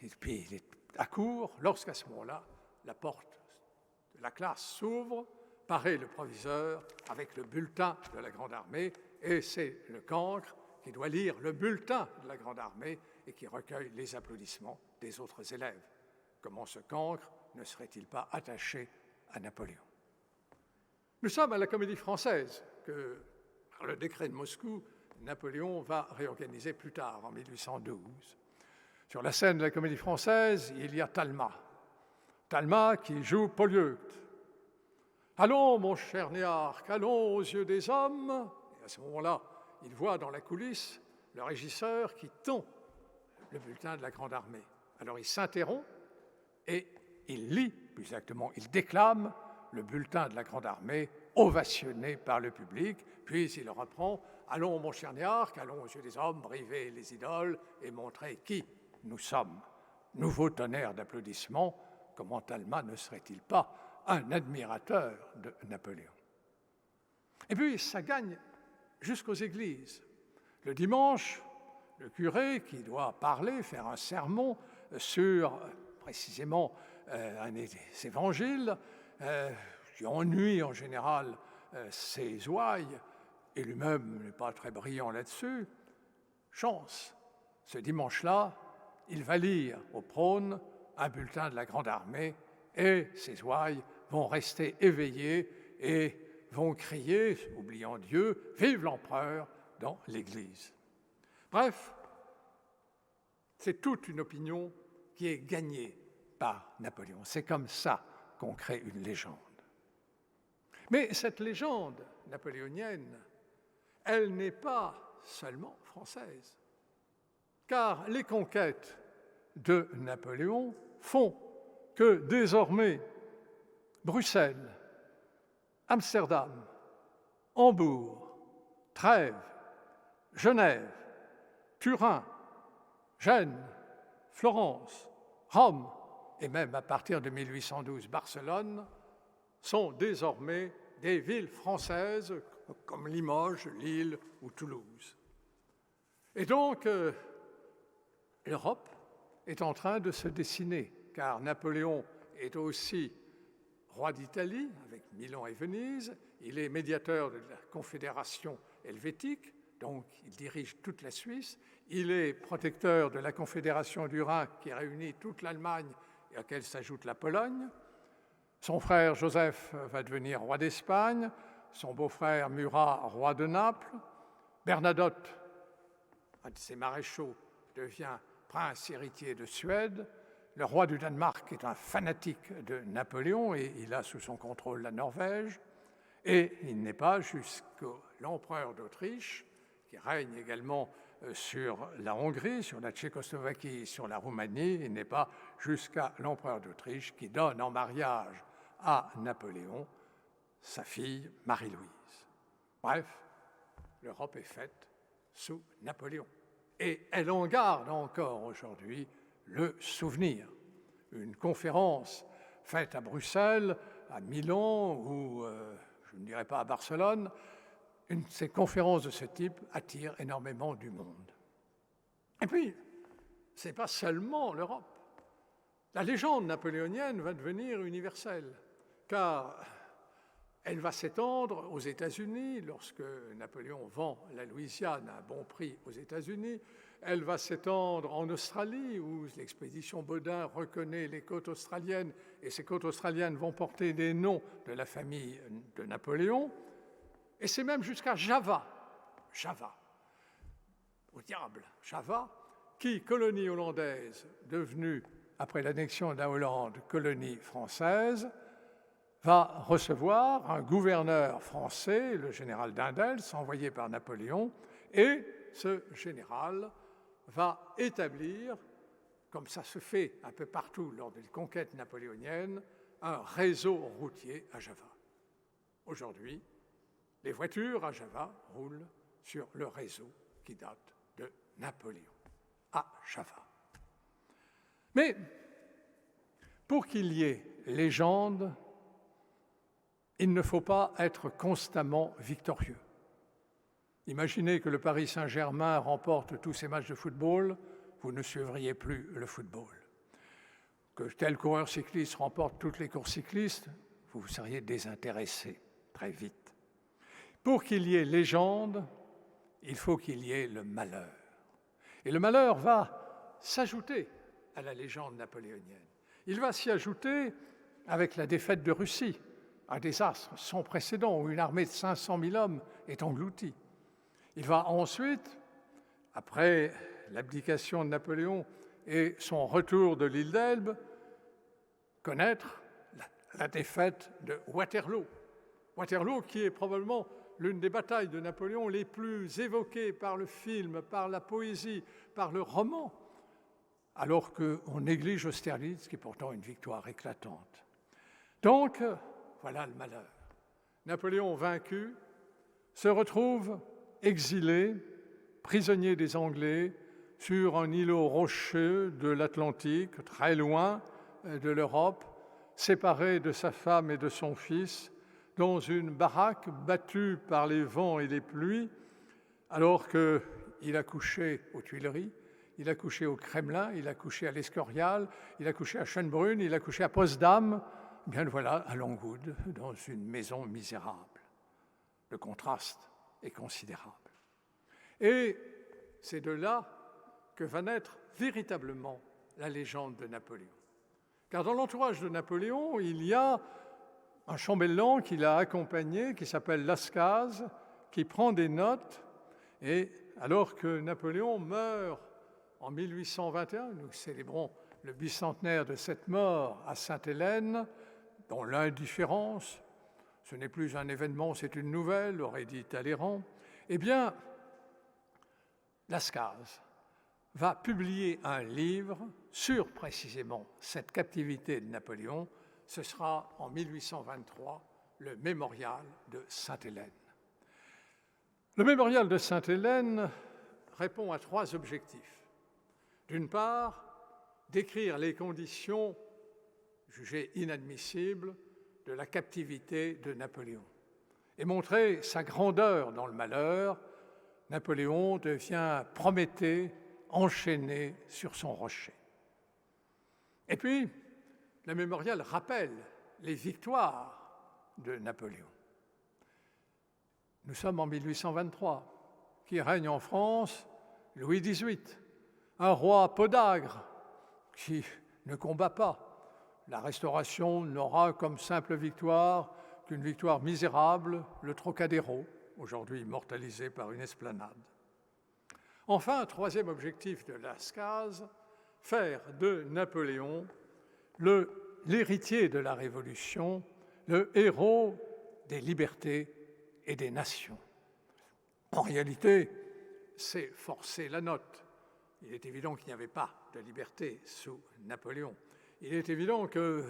il est à court lorsqu'à ce moment-là, la porte de la classe s'ouvre, paraît le proviseur avec le bulletin de la Grande Armée, et c'est le cancre qui doit lire le bulletin de la Grande Armée et qui recueille les applaudissements des autres élèves. Comment ce cancre ne serait-il pas attaché à Napoléon? Nous sommes à la Comédie-Française, que, par le décret de Moscou, Napoléon va réorganiser plus tard, en 1812. Sur la scène de la Comédie-Française, il y a Talma. Talma qui joue Polyeucte. « Allons, mon cher Néarque, allons aux yeux des hommes !» Et à ce moment-là, il voit dans la coulisse le régisseur qui tend le bulletin de la Grande Armée. Alors il s'interrompt et il lit, plus exactement, il déclame le bulletin de la Grande Armée, ovationné par le public, puis il reprend « Allons, mon cher Néarque, allons aux yeux des hommes, briver les idoles et montrer qui nous sommes. » Nouveau tonnerre d'applaudissements, comment Talma ne serait-il pas un admirateur de Napoléon? Et puis ça gagne jusqu'aux églises. Le dimanche, le curé qui doit parler, faire un sermon sur précisément un des évangiles, qui ennuie en général ses ouailles, et lui-même n'est pas très brillant là-dessus. Chance, ce dimanche-là, il va lire au prône un bulletin de la Grande Armée, et ses ouailles vont rester éveillées et vont crier, oubliant Dieu, « Vive l'empereur !» dans l'Église. Bref, c'est toute une opinion qui est gagnée par Napoléon. C'est comme ça qu'on crée une légende. Mais cette légende napoléonienne, elle n'est pas seulement française, car les conquêtes de Napoléon font que désormais Bruxelles, Amsterdam, Hambourg, Trèves, Genève, Turin, Gênes, Florence, Rome et même à partir de 1812 Barcelone sont désormais des villes françaises comme Limoges, Lille ou Toulouse. Et donc, l'Europe est en train de se dessiner, car Napoléon est aussi roi d'Italie, avec Milan et Venise, il est médiateur de la Confédération helvétique, donc il dirige toute la Suisse, il est protecteur de la Confédération du Rhin qui réunit toute l'Allemagne et à laquelle s'ajoute la Pologne. Son frère Joseph va devenir roi d'Espagne, son beau-frère Murat, roi de Naples. Bernadotte, un de ses maréchaux, devient prince héritier de Suède. Le roi du Danemark est un fanatique de Napoléon et il a sous son contrôle la Norvège. Et il n'est pas jusqu'à l'empereur d'Autriche, qui règne également sur la Hongrie, sur la Tchécoslovaquie, sur la Roumanie, il n'est pas jusqu'à l'empereur d'Autriche qui donne en mariage à Napoléon sa fille Marie-Louise. Bref, l'Europe est faite sous Napoléon. Et elle en garde encore aujourd'hui le souvenir. Une conférence faite à Bruxelles, à Milan ou, je ne dirais pas à Barcelone, ces conférences de ce type attirent énormément du monde. Et puis, ce n'est pas seulement l'Europe. La légende napoléonienne va devenir universelle, car elle va s'étendre aux États-Unis lorsque Napoléon vend la Louisiane à un bon prix aux États-Unis. Elle va s'étendre en Australie, où l'expédition Baudin reconnaît les côtes australiennes, et ces côtes australiennes vont porter des noms de la famille de Napoléon. Et c'est même jusqu'à Java, au diable, Java, qui, colonie hollandaise, devenue, après l'annexion de la Hollande, colonie française, va recevoir un gouverneur français, le général d'Indels, envoyé par Napoléon, et ce général va établir, comme ça se fait un peu partout lors des conquêtes napoléoniennes, un réseau routier à Java. Aujourd'hui, les voitures à Java roulent sur le réseau qui date de Napoléon, à Java. Mais pour qu'il y ait légende, il ne faut pas être constamment victorieux. Imaginez que le Paris Saint-Germain remporte tous ses matchs de football, vous ne suivriez plus le football. Que tel coureur cycliste remporte toutes les courses cyclistes, vous seriez désintéressé très vite. Pour qu'il y ait légende, il faut qu'il y ait le malheur. Et le malheur va s'ajouter à la légende napoléonienne. Il va s'y ajouter avec la défaite de Russie, un désastre sans précédent où une armée de 500 000 hommes est engloutie. Il va ensuite, après l'abdication de Napoléon et son retour de l'île d'Elbe, connaître la défaite de Waterloo. Waterloo qui est probablement l'une des batailles de Napoléon les plus évoquées par le film, par la poésie, par le roman, alors qu'on néglige Austerlitz, qui est pourtant une victoire éclatante. Donc, voilà le malheur. Napoléon vaincu se retrouve exilé, prisonnier des Anglais, sur un îlot rocheux de l'Atlantique, très loin de l'Europe, séparé de sa femme et de son fils, dans une baraque battue par les vents et les pluies, alors qu'il a couché aux Tuileries, il a couché au Kremlin, il a couché à l'Escorial, il a couché à Schönbrunn, il a couché à Potsdam, bien le voilà à Longwood, dans une maison misérable. Le contraste est considérable. Et c'est de là que va naître véritablement la légende de Napoléon. Car dans l'entourage de Napoléon, il y a un chambellan qui l'a accompagné, qui s'appelle Lascaz, qui prend des notes, et alors que Napoléon meurt en 1821, nous célébrons le bicentenaire de cette mort à Sainte-Hélène, dont l'indifférence, ce n'est plus un événement, c'est une nouvelle, aurait dit Talleyrand, eh bien, Lascaz va publier un livre sur précisément cette captivité de Napoléon. Ce sera en 1823 le mémorial de Sainte-Hélène. Le mémorial de Sainte-Hélène répond à 3 objectifs. D'une part, décrire les conditions jugées inadmissibles de la captivité de Napoléon et montrer sa grandeur dans le malheur. Napoléon devient Prométhée enchaîné sur son rocher. Et puis, le mémorial rappelle les victoires de Napoléon. Nous sommes en 1823, qui règne en France Louis XVIII, un roi podagre qui ne combat pas. La Restauration n'aura comme simple victoire qu'une victoire misérable, le Trocadéro, aujourd'hui immortalisé par une esplanade. Enfin, 3e objectif de Lascaz, faire de Napoléon l'héritier de la Révolution, le héros des libertés et des nations. En réalité, c'est forcer la note. Il est évident qu'il n'y avait pas de liberté sous Napoléon. Il est évident que,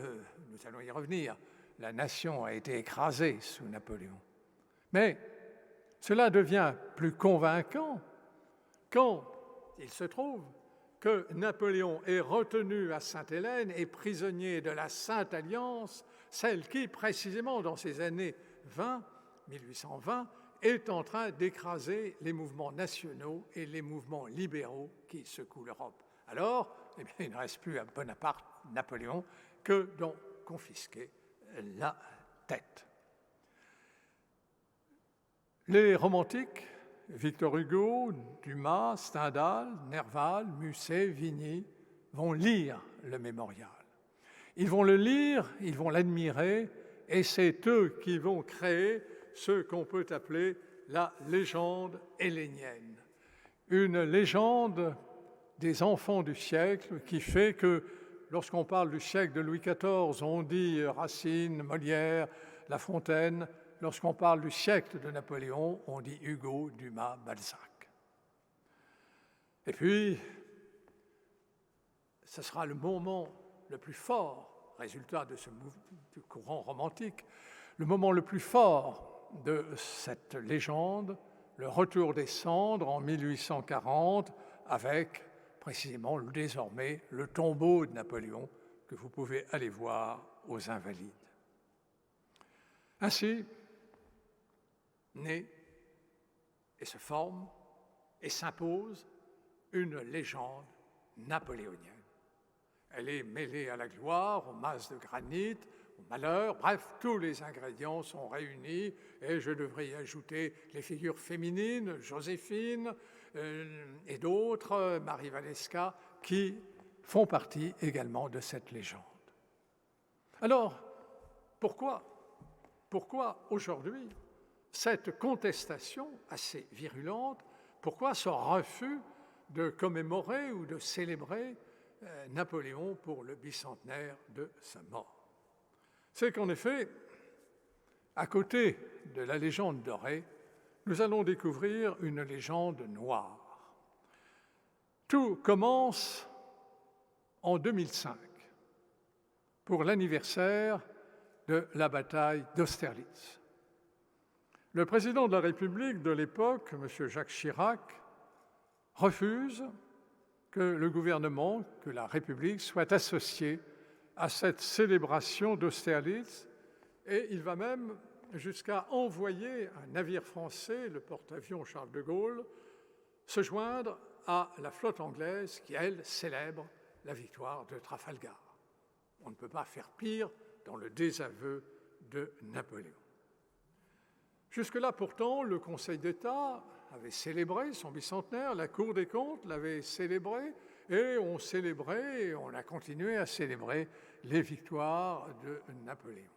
nous allons y revenir, la nation a été écrasée sous Napoléon. Mais Cela devient plus convaincant quand il se trouve que Napoléon est retenu à Sainte-Hélène et prisonnier de la Sainte Alliance, celle qui, précisément dans ces années 1820, est en train d'écraser les mouvements nationaux et les mouvements libéraux qui secouent l'Europe. Alors, il ne reste plus à Bonaparte, Napoléon, que d'en confisquer la tête. Les romantiques, Victor Hugo, Dumas, Stendhal, Nerval, Musset, Vigny, vont lire le mémorial. Ils vont le lire, ils vont l'admirer, et c'est eux qui vont créer ce qu'on peut appeler la légende hélénienne. Une légende des enfants du siècle qui fait que, lorsqu'on parle du siècle de Louis XIV, on dit Racine, Molière, La Fontaine. Lorsqu'on parle du siècle de Napoléon, on dit Hugo, Dumas, Balzac. Et puis, ce sera le moment le plus fort, résultat de du courant romantique, le moment le plus fort de cette légende, le retour des cendres en 1840, avec précisément désormais le tombeau de Napoléon que vous pouvez aller voir aux Invalides. Ainsi, naît et se forme et s'impose une légende napoléonienne. Elle est mêlée à la gloire, aux masses de granit, au malheur, bref, tous les ingrédients sont réunis et je devrais y ajouter les figures féminines, Joséphine et d'autres, Marie Walewska, qui font partie également de cette légende. Alors, pourquoi aujourd'hui cette contestation assez virulente? Pourquoi ce refus de commémorer ou de célébrer Napoléon pour le bicentenaire de sa mort? C'est qu'en effet, à côté de la légende dorée, nous allons découvrir une légende noire. Tout commence en 2005, pour l'anniversaire de la bataille d'Austerlitz. Le président de la République de l'époque, M. Jacques Chirac, refuse que le gouvernement, que la République soit associée à cette célébration d'Austerlitz, et il va même jusqu'à envoyer un navire français, le porte-avions Charles de Gaulle, se joindre à la flotte anglaise qui, elle, célèbre la victoire de Trafalgar. On ne peut pas faire pire dans le désaveu de Napoléon. Jusque-là, pourtant, le Conseil d'État avait célébré son bicentenaire, la Cour des comptes l'avait célébré, et on a continué à célébrer les victoires de Napoléon.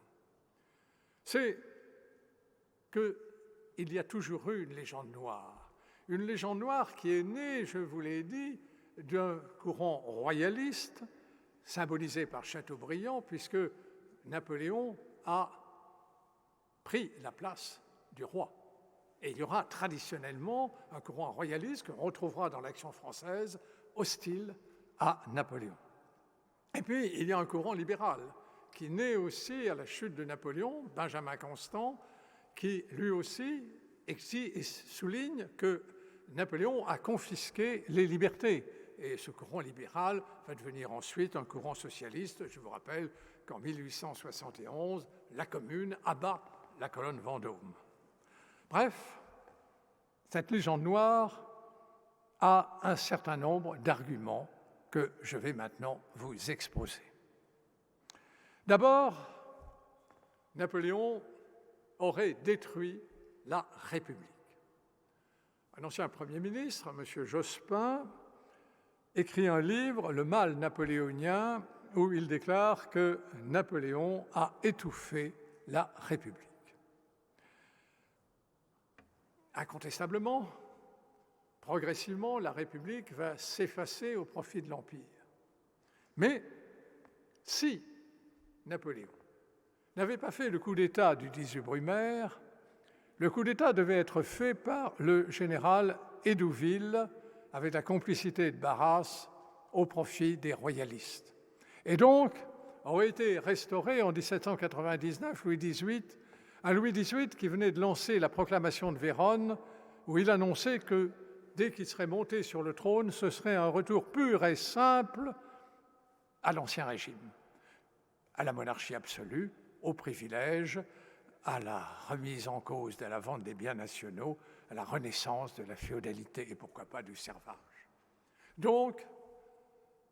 C'est qu'il y a toujours eu une légende noire qui est née, je vous l'ai dit, d'un courant royaliste, symbolisé par Chateaubriand, puisque Napoléon a pris la place du roi. Et il y aura traditionnellement un courant royaliste qu'on retrouvera dans l'Action française, hostile à Napoléon. Et puis, il y a un courant libéral qui naît aussi à la chute de Napoléon, Benjamin Constant, qui lui aussi souligne que Napoléon a confisqué les libertés. Et ce courant libéral va devenir ensuite un courant socialiste. Je vous rappelle qu'en 1871, la Commune abat la colonne Vendôme. Bref, cette légende noire a un certain nombre d'arguments que je vais maintenant vous exposer. D'abord, Napoléon aurait détruit la République. Un ancien Premier ministre, M. Jospin, écrit un livre, Le mal napoléonien, où il déclare que Napoléon a étouffé la République. Incontestablement, progressivement, la République va s'effacer au profit de l'Empire. Mais si Napoléon n'avait pas fait le coup d'État du 18 Brumaire, le coup d'État devait être fait par le général Hédouville, avec la complicité de Barras, au profit des royalistes. Et donc, aurait été restauré en 1799, Louis XVIII Un Louis XVIII qui venait de lancer la proclamation de Vérone, où il annonçait que dès qu'il serait monté sur le trône, ce serait un retour pur et simple à l'Ancien Régime, à la monarchie absolue, aux privilèges, à la remise en cause de la vente des biens nationaux, à la renaissance de la féodalité et pourquoi pas du servage. Donc,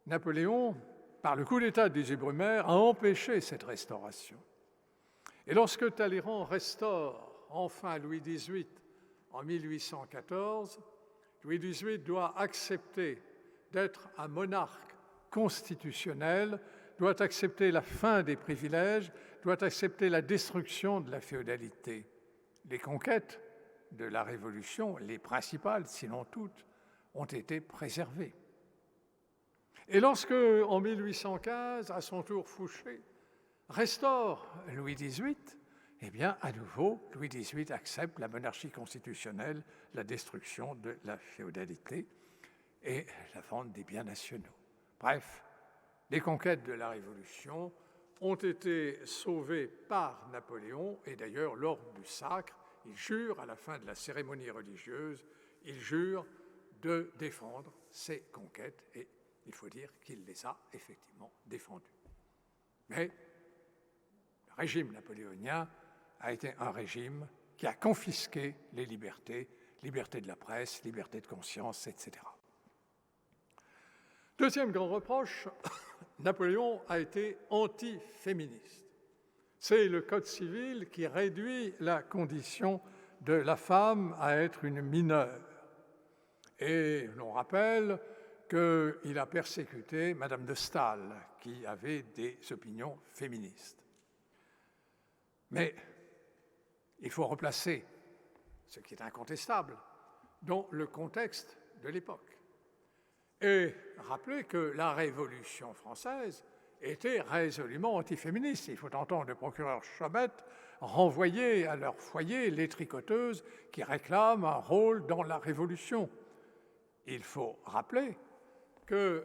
Napoléon, par le coup d'État des Brumaire, a empêché cette restauration. Et lorsque Talleyrand restaure enfin Louis XVIII en 1814, Louis XVIII doit accepter d'être un monarque constitutionnel, doit accepter la fin des privilèges, doit accepter la destruction de la féodalité. Les conquêtes de la Révolution, les principales, sinon toutes, ont été préservées. Et lorsque, en 1815, à son tour Fouché restaure Louis XVIII, eh bien, à nouveau, Louis XVIII accepte la monarchie constitutionnelle, la destruction de la féodalité et la vente des biens nationaux. Bref, les conquêtes de la Révolution ont été sauvées par Napoléon, et d'ailleurs, lors du sacre, il jure, à la fin de la cérémonie religieuse, il jure de défendre ces conquêtes, et il faut dire qu'il les a effectivement défendues. Mais le régime napoléonien a été un régime qui a confisqué les libertés, liberté de la presse, liberté de conscience, etc. Deuxième grand reproche, Napoléon a été anti-féministe. C'est le Code civil qui réduit la condition de la femme à être une mineure. Et l'on rappelle qu'il a persécuté Madame de Staël, qui avait des opinions féministes. Mais il faut replacer ce qui est incontestable dans le contexte de l'époque. Et rappeler que la Révolution française était résolument antiféministe. Il faut entendre le procureur Chaumette renvoyer à leur foyer les tricoteuses qui réclament un rôle dans la Révolution. Il faut rappeler que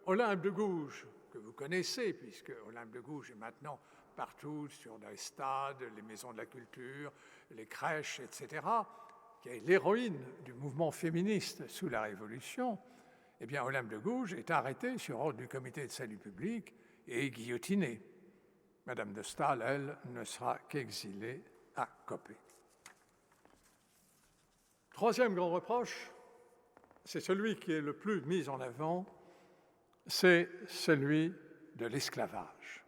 Olympe de Gouges, que vous connaissez, puisque Olympe de Gouges est maintenant partout sur les stades, les maisons de la culture, les crèches, etc., qui est l'héroïne du mouvement féministe sous la Révolution, eh bien, Olympe de Gouges est arrêtée sur ordre du Comité de salut public et guillotinée. Madame de Staël, elle, ne sera qu'exilée à Coppet. Troisième grand reproche, c'est celui qui est le plus mis en avant, c'est celui de l'esclavage.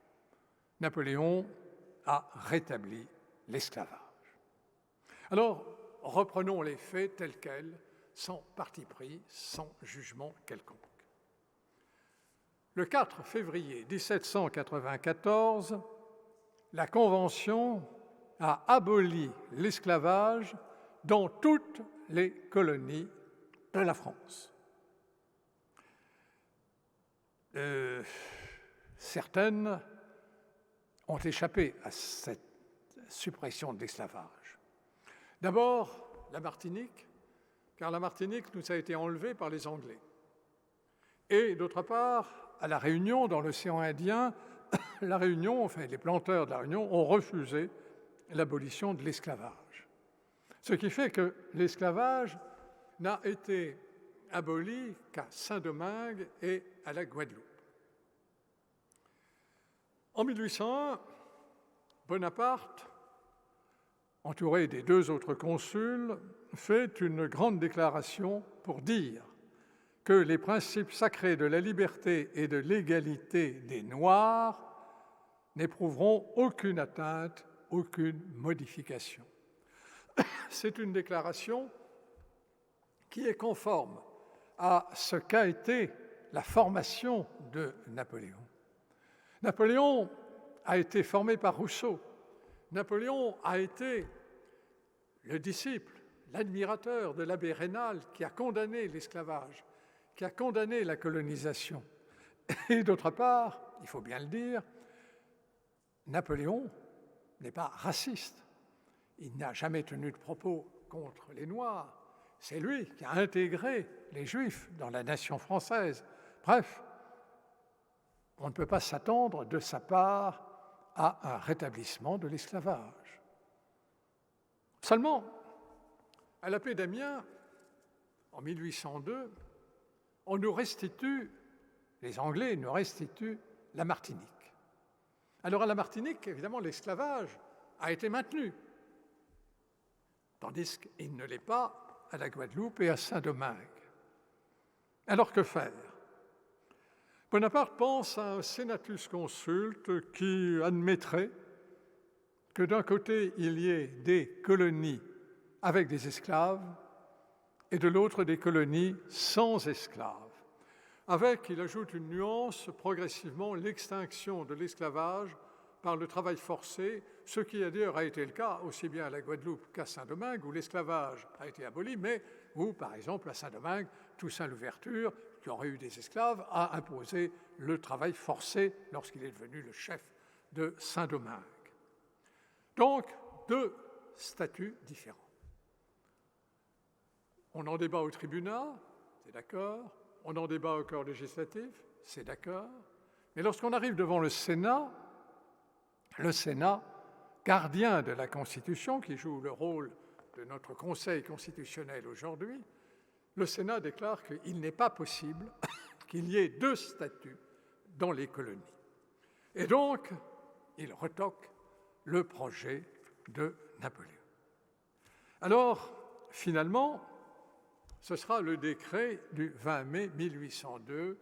Napoléon a rétabli l'esclavage. Alors, reprenons les faits tels quels, sans parti pris, sans jugement quelconque. Le 4 février 1794, la Convention a aboli l'esclavage dans toutes les colonies de la France. Certaines ont échappé à cette suppression de l'esclavage. D'abord, la Martinique, car la Martinique nous a été enlevée par les Anglais. Et d'autre part, à La Réunion, dans l'océan Indien, La Réunion, enfin les planteurs de La Réunion ont refusé l'abolition de l'esclavage. Ce qui fait que l'esclavage n'a été aboli qu'à Saint-Domingue et à la Guadeloupe. En 1801, Bonaparte, entouré des deux autres consuls, fait une grande déclaration pour dire que les principes sacrés de la liberté et de l'égalité des Noirs n'éprouveront aucune atteinte, aucune modification. C'est une déclaration qui est conforme à ce qu'a été la formation de Napoléon. Napoléon a été formé par Rousseau. Napoléon a été le disciple, l'admirateur de l'abbé Raynal qui a condamné l'esclavage, qui a condamné la colonisation. Et d'autre part, il faut bien le dire, Napoléon n'est pas raciste. Il n'a jamais tenu de propos contre les Noirs. C'est lui qui a intégré les Juifs dans la nation française. Bref, on ne peut pas s'attendre de sa part à un rétablissement de l'esclavage. Seulement, à la paix d'Amiens, en 1802, on nous restitue, les Anglais nous restituent la Martinique. Alors à la Martinique, évidemment, l'esclavage a été maintenu, tandis qu'il ne l'est pas à la Guadeloupe et à Saint-Domingue. Alors que faire? Bonaparte pense à un senatus consulte qui admettrait que d'un côté, il y ait des colonies avec des esclaves et de l'autre, des colonies sans esclaves. Avec, il ajoute une nuance, progressivement l'extinction de l'esclavage par le travail forcé, ce qui d'ailleurs a été le cas aussi bien à la Guadeloupe qu'à Saint-Domingue, où l'esclavage a été aboli, mais où, par exemple, à Saint-Domingue, Toussaint Louverture, qui aurait eu des esclaves, a imposé le travail forcé lorsqu'il est devenu le chef de Saint-Domingue. Donc, deux statuts différents. On en débat au tribunat, c'est d'accord. On en débat au corps législatif, c'est d'accord. Mais lorsqu'on arrive devant le Sénat, gardien de la Constitution, qui joue le rôle de notre Conseil constitutionnel aujourd'hui, le Sénat déclare qu'il n'est pas possible qu'il y ait deux statuts dans les colonies. Et donc, il retoque le projet de Napoléon. Alors, finalement, ce sera le décret du 20 mai 1802,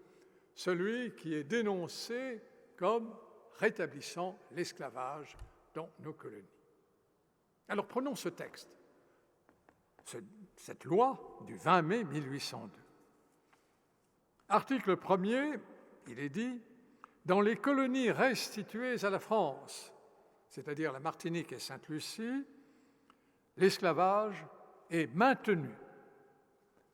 celui qui est dénoncé comme rétablissant l'esclavage dans nos colonies. Alors prenons ce texte, cette loi du 20 mai 1802. Article 1er, il est dit « Dans les colonies restituées à la France, c'est-à-dire la Martinique et Sainte-Lucie, l'esclavage est maintenu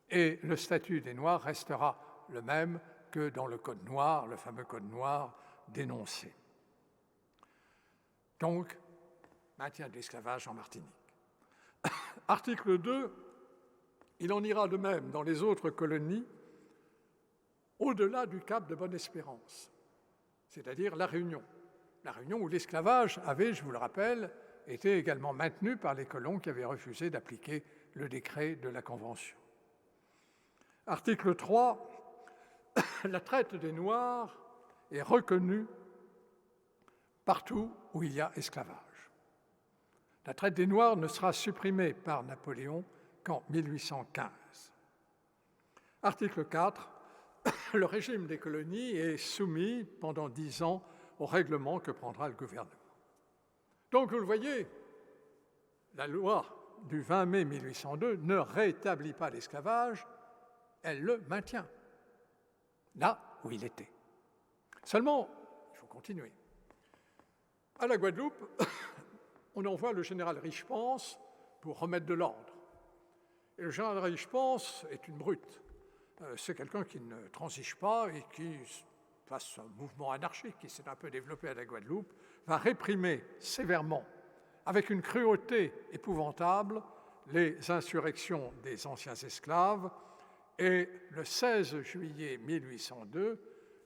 et le statut des Noirs restera le même que dans le Code noir, le fameux Code noir dénoncé. » Donc, maintien de l'esclavage en Martinique. Article 2, il en ira de même dans les autres colonies au-delà du cap de Bonne-Espérance, c'est-à-dire la Réunion. La Réunion où l'esclavage avait, je vous le rappelle, été également maintenu par les colons qui avaient refusé d'appliquer le décret de la Convention. Article 3, la traite des Noirs est reconnue partout où il y a esclavage. La traite des Noirs ne sera supprimée par Napoléon qu'en 1815. Article 4, le régime des colonies est soumis pendant 10 ans au règlement que prendra le gouvernement. Donc, vous le voyez, la loi du 20 mai 1802 ne rétablit pas l'esclavage, elle le maintient là où il était. Seulement, il faut continuer. À la Guadeloupe, on envoie le général Richepense pour remettre de l'ordre. Et le général Richepense est une brute. C'est quelqu'un qui ne transige pas et qui, face à un mouvement anarchique qui s'est un peu développé à la Guadeloupe, va réprimer sévèrement, avec une cruauté épouvantable, les insurrections des anciens esclaves. Et le 16 juillet 1802,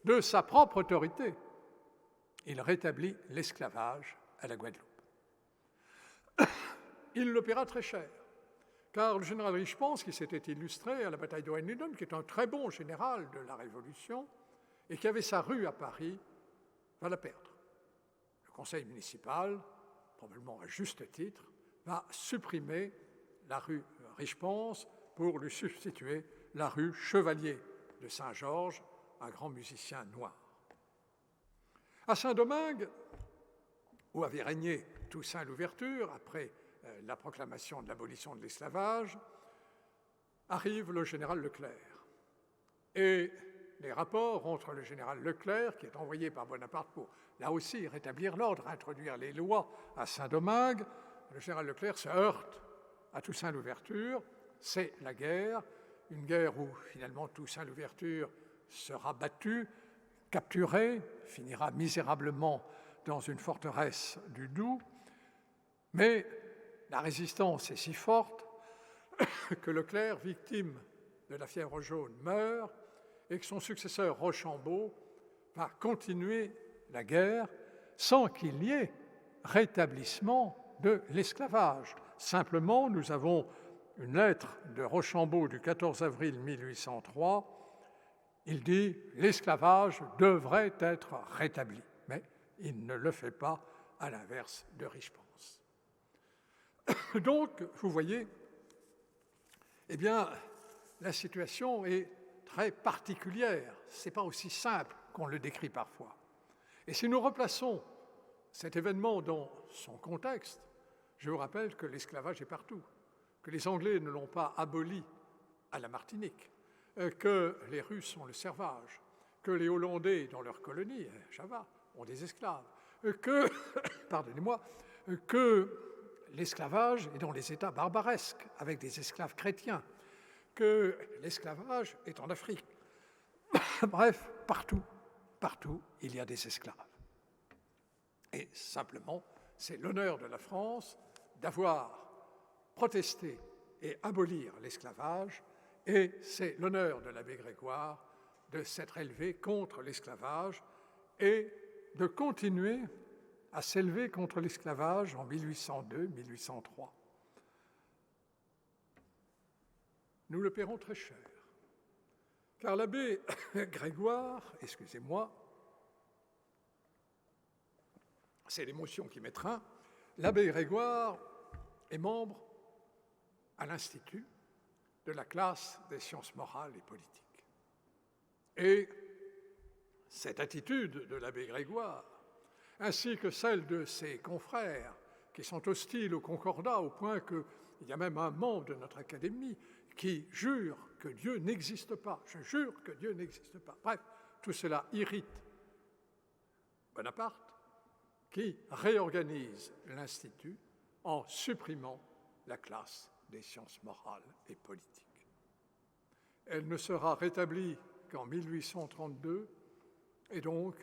de sa propre autorité, il rétablit l'esclavage à la Guadeloupe. Il le paiera très cher, car le général Richepense, qui s'était illustré à la bataille de Wellington, qui est un très bon général de la Révolution, et qui avait sa rue à Paris, va la perdre. Le conseil municipal, probablement à juste titre, va supprimer la rue Richepense pour lui substituer la rue Chevalier de Saint-Georges, un grand musicien noir. À Saint-Domingue, où avait régné Toussaint Louverture, après la proclamation de l'abolition de l'esclavage, arrive le général Leclerc. Et les rapports entre le général Leclerc, qui est envoyé par Bonaparte pour, là aussi, rétablir l'ordre, introduire les lois à Saint-Domingue, le général Leclerc se heurte à Toussaint Louverture, c'est la guerre, une guerre où finalement Toussaint Louverture sera battu, capturé, finira misérablement dans une forteresse du Doubs, mais la résistance est si forte que Leclerc, victime de la fièvre jaune, meurt et que son successeur Rochambeau va continuer la guerre sans qu'il y ait rétablissement de l'esclavage. Simplement, nous avons une lettre de Rochambeau du 14 avril 1803. Il dit « l'esclavage devrait être rétabli », mais il ne le fait pas, à l'inverse de Richeprance. Donc, vous voyez, eh bien, la situation est très particulière. Ce n'est pas aussi simple qu'on le décrit parfois. Et si nous replaçons cet événement dans son contexte, je vous rappelle que l'esclavage est partout, que les Anglais ne l'ont pas aboli à la Martinique, que les Russes ont le servage, que les Hollandais, dans leur colonie, Java, ont des esclaves, que, pardonnez-moi, que l'esclavage est dans les États barbaresques, avec des esclaves chrétiens, que l'esclavage est en Afrique. Bref, partout, il y a des esclaves. Et simplement, c'est l'honneur de la France d'avoir protesté et abolir l'esclavage, et c'est l'honneur de l'abbé Grégoire de s'être élevé contre l'esclavage et de continuer à s'élever contre l'esclavage en 1802-1803. Nous le paierons très cher, car l'abbé Grégoire, excusez-moi, c'est l'émotion qui m'étreint, l'abbé Grégoire est membre à l'Institut de la classe des sciences morales et politiques. Et cette attitude de l'abbé Grégoire, ainsi que celle de ses confrères qui sont hostiles au concordat, au point qu'il y a même un membre de notre académie qui jure que Dieu n'existe pas. Je jure que Dieu n'existe pas. Bref, tout cela irrite Bonaparte, qui réorganise l'Institut en supprimant la classe des sciences morales et politiques. Elle ne sera rétablie qu'en 1832, et donc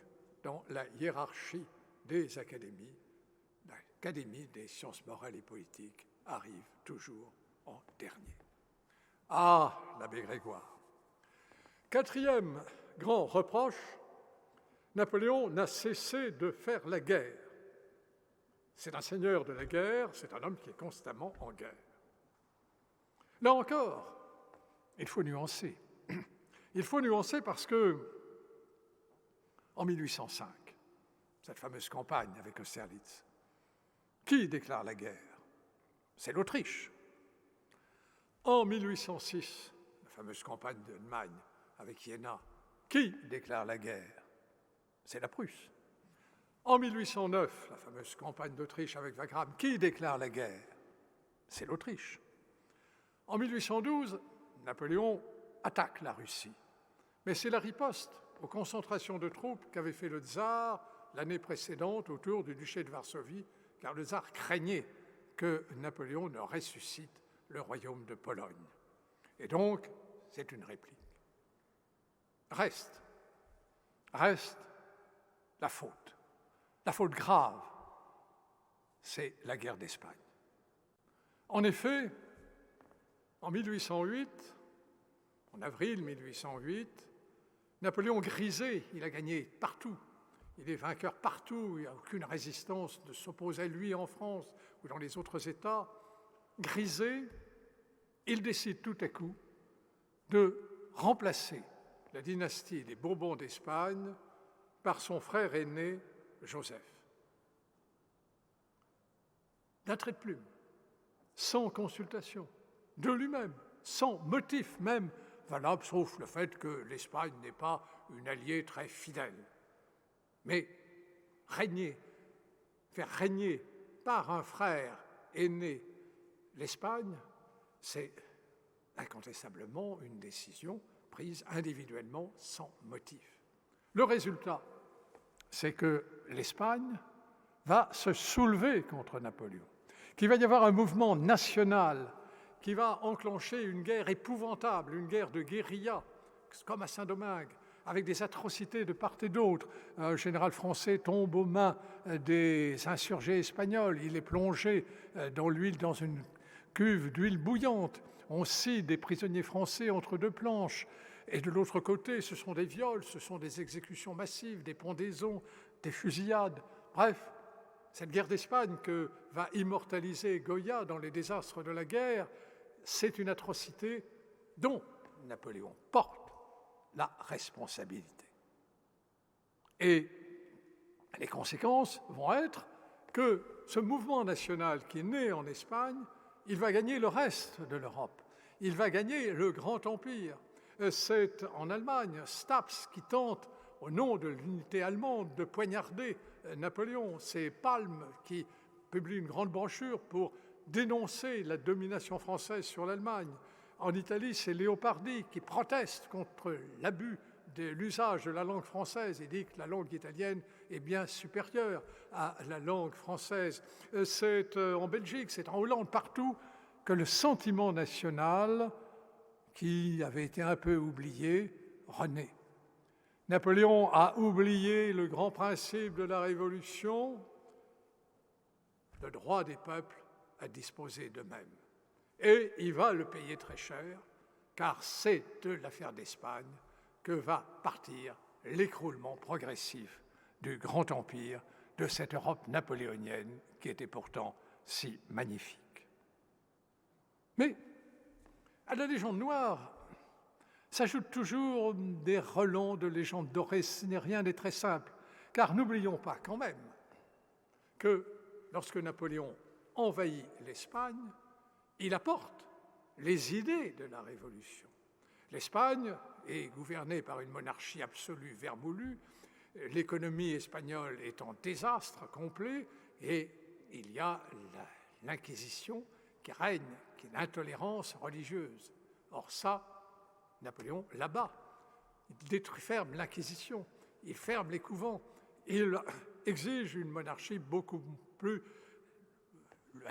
dans la hiérarchie des académies, l'Académie des sciences morales et politiques arrive toujours en dernier. Ah, l'abbé Grégoire. Quatrième grand reproche, Napoléon n'a cessé de faire la guerre. C'est un seigneur de la guerre, c'est un homme qui est constamment en guerre. Là encore, il faut nuancer. Il faut nuancer parce que, en 1805, cette fameuse campagne avec Austerlitz, qui déclare la guerre? C'est l'Autriche. En 1806, la fameuse campagne d'Allemagne avec Jena, qui déclare la guerre? C'est la Prusse. En 1809, la fameuse campagne d'Autriche avec Wagram, qui déclare la guerre? C'est l'Autriche. En 1812, Napoléon attaque la Russie. Mais c'est la riposte aux concentrations de troupes qu'avait fait le tsar l'année précédente autour du duché de Varsovie, car le tsar craignait que Napoléon ne ressuscite le royaume de Pologne. Et donc, c'est une réplique. Reste la faute grave, c'est la guerre d'Espagne. En effet, en 1808, en avril 1808, Napoléon grisé, il a gagné partout, il est vainqueur partout, il n'y a aucune résistance ne s'oppose à lui en France ou dans les autres États. Grisé, il décide tout à coup de remplacer la dynastie des Bourbons d'Espagne par son frère aîné, Joseph. D'un trait de plume, sans consultation, de lui-même, sans motif même valable, sauf le fait que l'Espagne n'est pas une alliée très fidèle. Mais faire régner par un frère aîné l'Espagne, c'est incontestablement une décision prise individuellement sans motif. Le résultat, c'est que l'Espagne va se soulever contre Napoléon, qu'il va y avoir un mouvement national qui va enclencher une guerre épouvantable, une guerre de guérilla, comme à Saint-Domingue, avec des atrocités de part et d'autre. Un général français tombe aux mains des insurgés espagnols, il est plongé dans l'huile, dans une cuve d'huile bouillante. On scie des prisonniers français entre deux planches. Et de l'autre côté, ce sont des viols, ce sont des exécutions massives, des pendaisons, des fusillades. Bref, cette guerre d'Espagne que va immortaliser Goya dans les désastres de la guerre, c'est une atrocité dont Napoléon porte la responsabilité. Et les conséquences vont être que ce mouvement national qui est né en Espagne, il va gagner le reste de l'Europe. Il va gagner le Grand Empire. C'est en Allemagne, Staps qui tente, au nom de l'unité allemande, de poignarder Napoléon. C'est Palm qui publie une grande brochure pour dénoncer la domination française sur l'Allemagne. En Italie, c'est Leopardi qui proteste contre l'abus de l'usage de la langue française et dit que la langue italienne est bien supérieure à la langue française. C'est en Belgique, c'est en Hollande, partout, que le sentiment national, qui avait été un peu oublié, renaît. Napoléon a oublié le grand principe de la Révolution, le droit des peuples à disposer d'eux-mêmes. Et il va le payer très cher, car c'est de l'affaire d'Espagne que va partir l'écroulement progressif du Grand Empire, de cette Europe napoléonienne qui était pourtant si magnifique. Mais à la légende noire s'ajoutent toujours des relents de légendes dorées. Ce n'est rien de très simple, car n'oublions pas quand même que lorsque Napoléon envahit l'Espagne, il apporte les idées de la Révolution. L'Espagne est gouvernée par une monarchie absolue vermoulue, l'économie espagnole est en désastre complet et il y a l'Inquisition qui règne, qui est l'intolérance religieuse. Or ça, Napoléon l'abat. Il ferme l'Inquisition, il ferme les couvents, il exige une monarchie beaucoup plus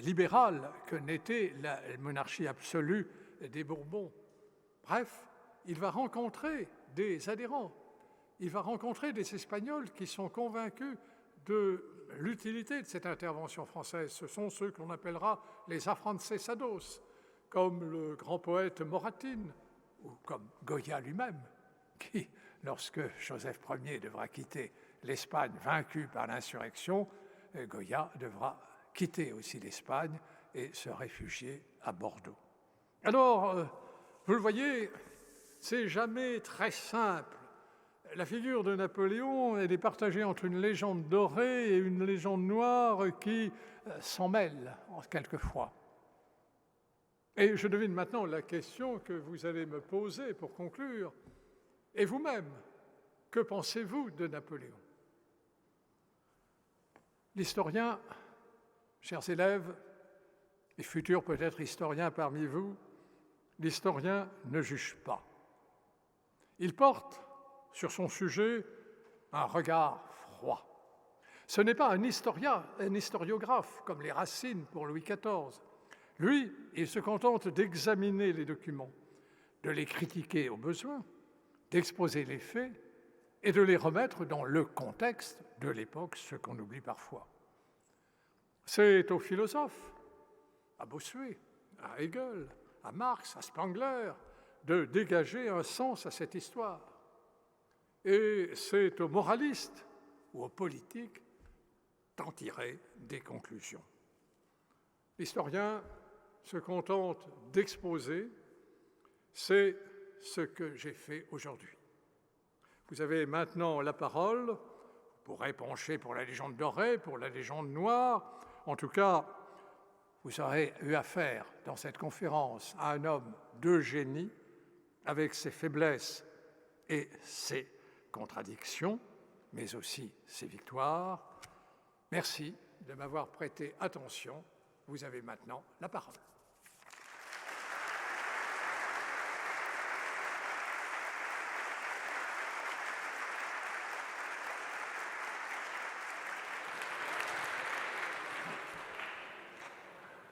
libérale que n'était la monarchie absolue des Bourbons. Bref, il va rencontrer des adhérents, il va rencontrer des Espagnols qui sont convaincus de l'utilité de cette intervention française. Ce sont ceux que l'on appellera les afrancesados, comme le grand poète Moratin, ou comme Goya lui-même, qui, lorsque Joseph Ier devra quitter l'Espagne vaincue par l'insurrection, Goya devra quitter aussi l'Espagne et se réfugier à Bordeaux. Alors, vous le voyez, c'est jamais très simple. La figure de Napoléon, elle est partagée entre une légende dorée et une légende noire qui s'en mêlent quelquefois. Et je devine maintenant la question que vous allez me poser pour conclure. Et vous-même, que pensez-vous de Napoléon? L'historien, chers élèves, et futurs peut-être historiens parmi vous, l'historien ne juge pas. Il porte sur son sujet un regard froid. Ce n'est pas un historiographe comme les Racine pour Louis XIV. Lui, il se contente d'examiner les documents, de les critiquer au besoin, d'exposer les faits et de les remettre dans le contexte de l'époque, ce qu'on oublie parfois. C'est aux philosophes, à Bossuet, à Hegel, à Marx, à Spengler, de dégager un sens à cette histoire. Et c'est aux moralistes ou aux politiques d'en tirer des conclusions. L'historien se contente d'exposer, c'est ce que j'ai fait aujourd'hui. Vous avez maintenant la parole, vous pourrez pencher pour la légende dorée, pour la légende noire. En tout cas, vous aurez eu affaire dans cette conférence à un homme de génie, avec ses faiblesses et ses contradictions, mais aussi ses victoires. Merci de m'avoir prêté attention. Vous avez maintenant la parole.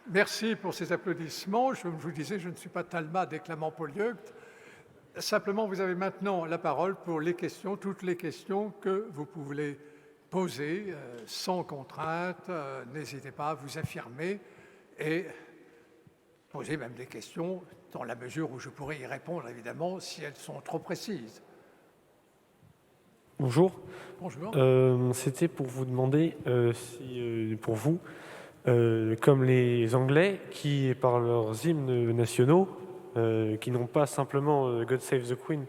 Merci pour ces applaudissements. Je vous disais, je ne suis pas Talma déclamant Polyeucte. Simplement, vous avez maintenant la parole pour les questions, toutes les questions que vous pouvez poser sans contrainte. N'hésitez pas à vous affirmer et poser même des questions dans la mesure où je pourrais y répondre, évidemment, si elles sont trop précises. Bonjour. Bonjour. C'était pour vous demander si, pour vous, comme les Anglais, qui par leurs hymnes nationaux, qui n'ont pas simplement God Save the Queen,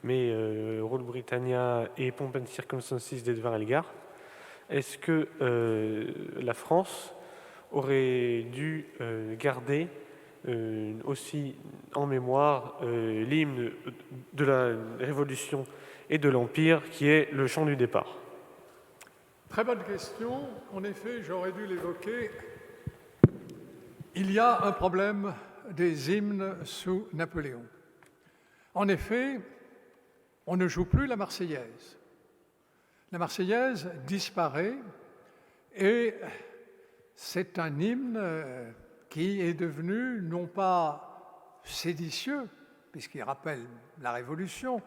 mais Rule Britannia et Pomp and Circumstances d'Edvard Elgar, est-ce que la France aurait dû garder aussi en mémoire l'hymne de la Révolution et de l'Empire, qui est le chant du départ? Très bonne question. En effet, j'aurais dû l'évoquer. Il y a un problème des hymnes sous Napoléon. En effet, on ne joue plus la Marseillaise. La Marseillaise disparaît et c'est un hymne qui est devenu non pas séditieux, puisqu'il rappelle la Révolution,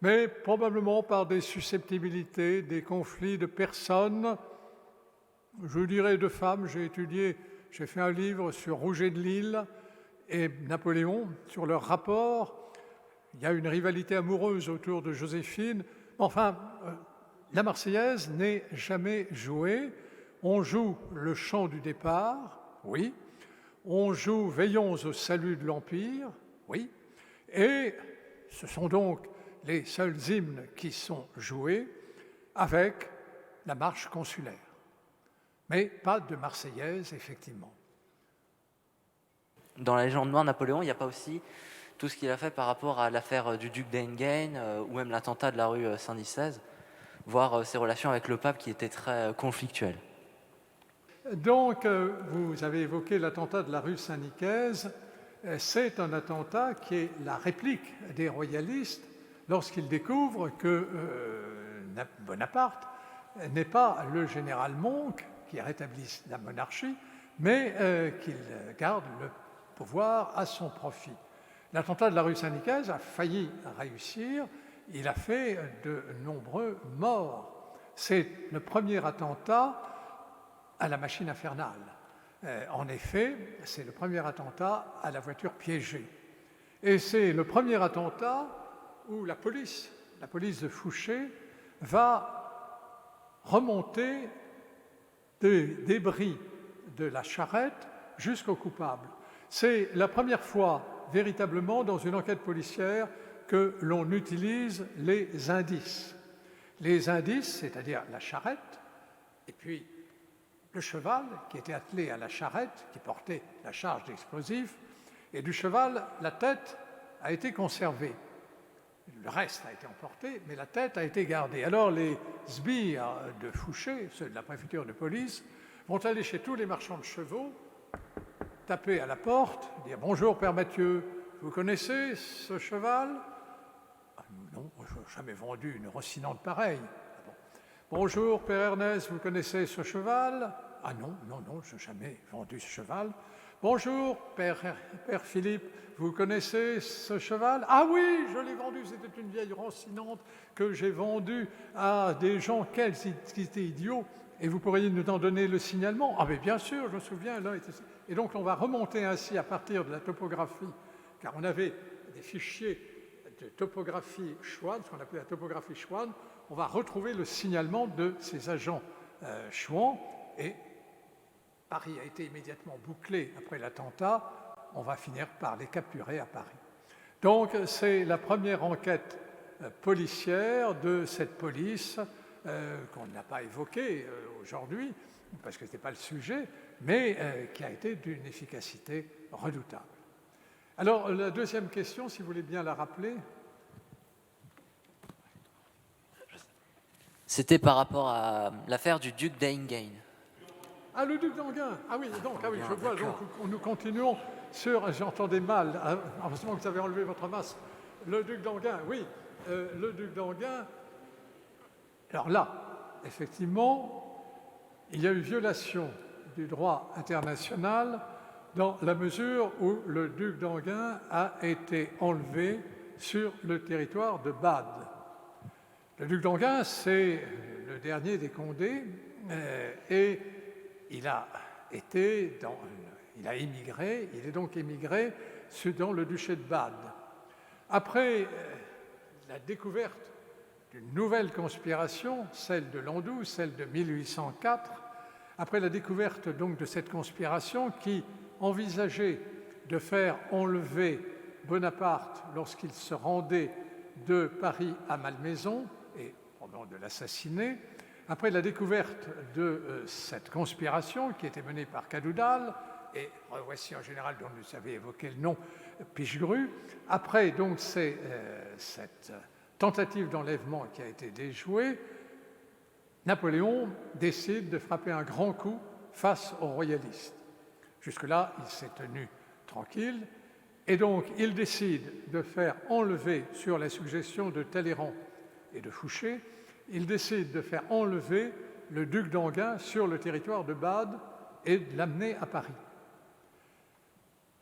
mais probablement par des susceptibilités, des conflits de personnes, je dirais de femmes. J'ai fait un livre sur Rouget de Lille et Napoléon, sur leur rapport. Il y a une rivalité amoureuse autour de Joséphine. Enfin, la Marseillaise n'est jamais jouée. On joue le chant du départ, oui. On joue Veillons au salut de l'Empire, oui. Et ce sont donc les seuls hymnes qui sont joués avec la marche consulaire. Mais pas de Marseillaise, effectivement. Dans la légende noire, Napoléon, il n'y a pas aussi tout ce qu'il a fait par rapport à l'affaire du duc d'Enghien ou même l'attentat de la rue Saint-Denis, voire ses relations avec le pape qui étaient très conflictuelles. Donc, vous avez évoqué l'attentat de la rue Saint-Nicaise. C'est un attentat qui est la réplique des royalistes lorsqu'ils découvrent que Bonaparte n'est pas le général Monk qui rétablit la monarchie, mais qu'il garde le pouvoir à son profit. L'attentat de la rue Saint-Nicaise a failli réussir. Il a fait de nombreux morts. C'est le premier attentat à la machine infernale. En effet, c'est le premier attentat à la voiture piégée. Et c'est le premier attentat où la police de Fouché, va remonter des débris de la charrette jusqu'au coupable. C'est la première fois véritablement dans une enquête policière que l'on utilise les indices. Les indices, c'est-à-dire la charrette, et puis le cheval qui était attelé à la charrette, qui portait la charge d'explosifs, et du cheval, la tête a été conservée. Le reste a été emporté, mais la tête a été gardée. Alors les sbires de Fouché, ceux de la préfecture de police, vont aller chez tous les marchands de chevaux, taper à la porte, dire « Bonjour, Père Mathieu, vous connaissez ce cheval ?» Non, je n'ai jamais vendu une rossinante pareille. Bonjour, Père Ernest, vous connaissez ce cheval? Ah non, je n'ai jamais vendu ce cheval. Bonjour, Père Philippe, vous connaissez ce cheval? Ah oui, je l'ai vendu, c'était une vieille rossinante que j'ai vendue à des gens qui étaient idiots, et vous pourriez nous en donner le signalement? Ah mais bien sûr, je me souviens, là. Et donc on va remonter ainsi à partir de la topographie, car on avait des fichiers de topographie Chouane, ce qu'on appelait la topographie Chouane. On va retrouver le signalement de ces agents chouans, et Paris a été immédiatement bouclé après l'attentat. On va finir par les capturer à Paris. Donc c'est la première enquête policière de cette police qu'on n'a pas évoquée aujourd'hui, parce que ce n'était pas le sujet, mais qui a été d'une efficacité redoutable. Alors la deuxième question, si vous voulez bien la rappeler. C'était par rapport à l'affaire du duc d'Enghien. Ah, le duc d'Enghien. Ah oui, donc, ah oui, Bien, je vois. Donc, nous continuons sur... J'entendais mal. Heureusement que vous avez enlevé votre masque. Le duc d'Enghien, oui. Le duc d'Enghien. Alors là, effectivement, il y a eu violation du droit international dans la mesure où le duc d'Enghien a été enlevé sur le territoire de Bade. Le duc d'Enghien, c'est le dernier des Condés, et il a émigré, il est donc émigré dans le duché de Bade. Après la découverte d'une nouvelle conspiration, celle de l'an 12, celle de 1804, après la découverte donc de cette conspiration qui envisageait de faire enlever Bonaparte lorsqu'il se rendait de Paris à Malmaison, et pendant de l'assassiner, après la découverte de cette conspiration qui était menée par Cadoudal, et revoici en général, dont vous avez évoqué le nom, Pichegru, après donc cette tentative d'enlèvement qui a été déjouée, Napoléon décide de frapper un grand coup face aux royalistes. Jusque-là, il s'est tenu tranquille, et donc il décide de faire enlever, sur la suggestion de Talleyrand et de Fouché, il décide de faire enlever le duc d'Enghien sur le territoire de Bade et de l'amener à Paris.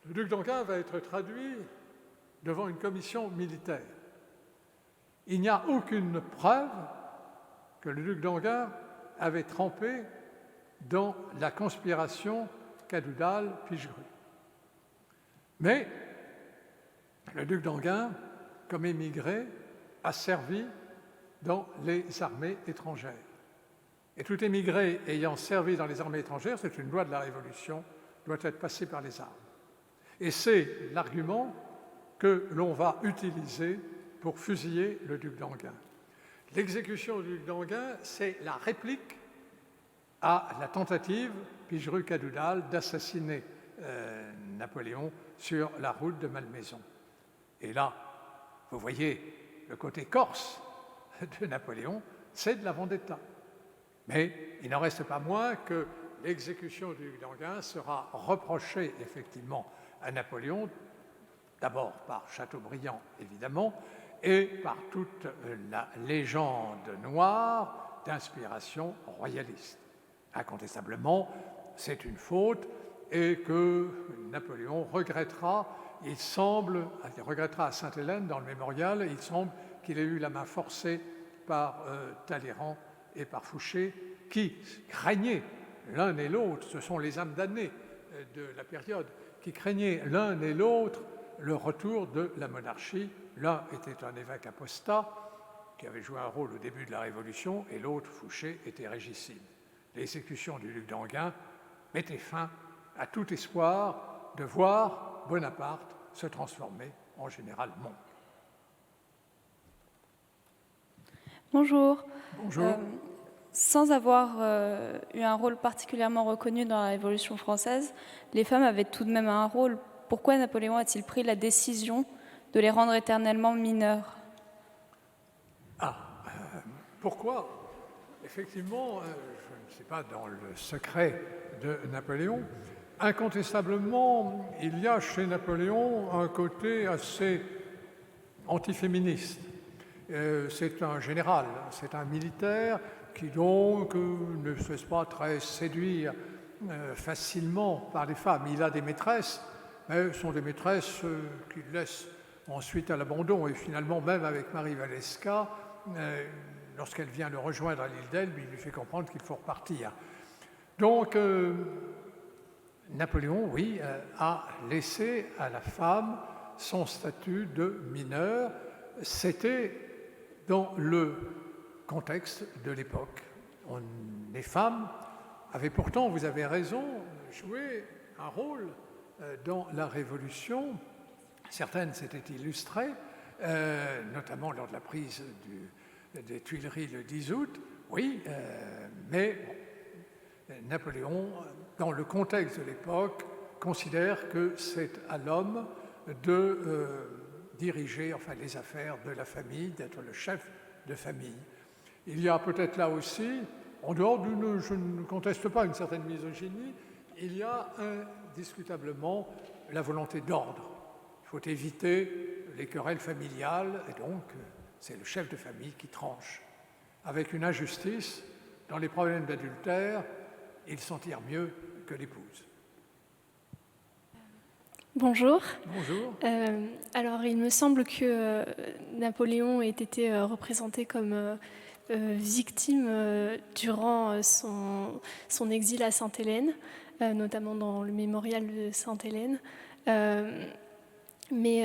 Le duc d'Enghien va être traduit devant une commission militaire. Il n'y a aucune preuve que le duc d'Enghien avait trempé dans la conspiration Cadoudal-Pichegru. Mais le duc d'Enghien, comme émigré, a servi dans les armées étrangères. Et tout émigré ayant servi dans les armées étrangères, c'est une loi de la Révolution, doit être passé par les armes. Et c'est l'argument que l'on va utiliser pour fusiller le duc d'Enghien. L'exécution du duc d'Enghien, c'est la réplique à la tentative Pichegru-Cadoudal d'assassiner Napoléon sur la route de Malmaison. Et là, vous voyez le côté corse de Napoléon, c'est de la vendetta. Mais il n'en reste pas moins que l'exécution du duc d'Enghien sera reprochée effectivement à Napoléon, d'abord par Chateaubriand évidemment, et par toute la légende noire d'inspiration royaliste. Incontestablement, c'est une faute et que Napoléon regrettera. Il regrettera à Sainte-Hélène, dans le mémorial, il semble qu'il ait eu la main forcée par Talleyrand et par Fouché, qui craignaient l'un et l'autre, ce sont les âmes damnées de la période, qui craignaient l'un et l'autre le retour de la monarchie. L'un était un évêque apostat qui avait joué un rôle au début de la Révolution, et l'autre, Fouché, était régicide. L'exécution du duc d'Enghien mettait fin à tout espoir de voir Bonaparte se transformer en général Monk. Bonjour. Bonjour. Sans avoir eu un rôle particulièrement reconnu dans la Révolution française, les femmes avaient tout de même un rôle. Pourquoi Napoléon a-t-il pris la décision de les rendre éternellement mineurs? Pourquoi? Effectivement, je ne sais pas dans le secret de Napoléon, incontestablement, il y a chez Napoléon un côté assez antiféministe. C'est un général, c'est un militaire qui donc ne se laisse pas très séduire facilement par les femmes. Il a des maîtresses, mais ce sont des maîtresses qu'il laisse ensuite à l'abandon. Et finalement, même avec Marie Walewska, lorsqu'elle vient le rejoindre à l'île d'Elbe, il lui fait comprendre qu'il faut repartir. Donc, Napoléon, oui, a laissé à la femme son statut de mineure. C'était dans le contexte de l'époque. Les femmes avaient pourtant, vous avez raison, joué un rôle dans la Révolution. Certaines s'étaient illustrées, notamment lors de la prise des Tuileries le 10 août, oui, mais Napoléon, dans le contexte de l'époque, considère que c'est à l'homme de diriger les affaires de la famille, d'être le chef de famille. Il y a peut-être là aussi, en dehors d'une, je ne conteste pas une certaine misogynie, il y a indiscutablement la volonté d'ordre. Il faut éviter les querelles familiales, et donc c'est le chef de famille qui tranche. Avec une injustice, dans les problèmes d'adultère, il s'en tire mieux que l'épouse. Bonjour. Bonjour. Alors, il me semble que Napoléon ait été représenté comme victime durant son exil à Sainte-Hélène, notamment dans le mémorial de Sainte-Hélène. Mais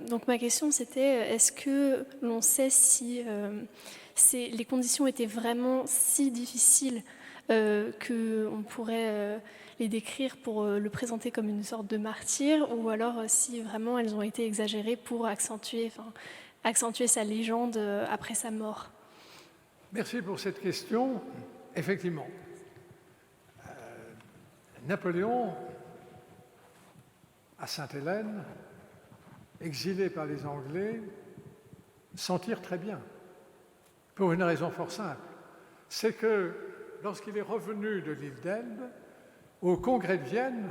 donc ma question c'était, est-ce que l'on sait si les conditions étaient vraiment si difficiles qu'on pourrait les décrire pour le présenter comme une sorte de martyr, ou alors si vraiment elles ont été exagérées pour accentuer sa légende après sa mort? Merci pour cette question. Effectivement, Napoléon, à Sainte-Hélène, exilé par les Anglais, s'en tire très bien, pour une raison fort simple. C'est que lorsqu'il est revenu de l'île d'Elbe, au Congrès de Vienne,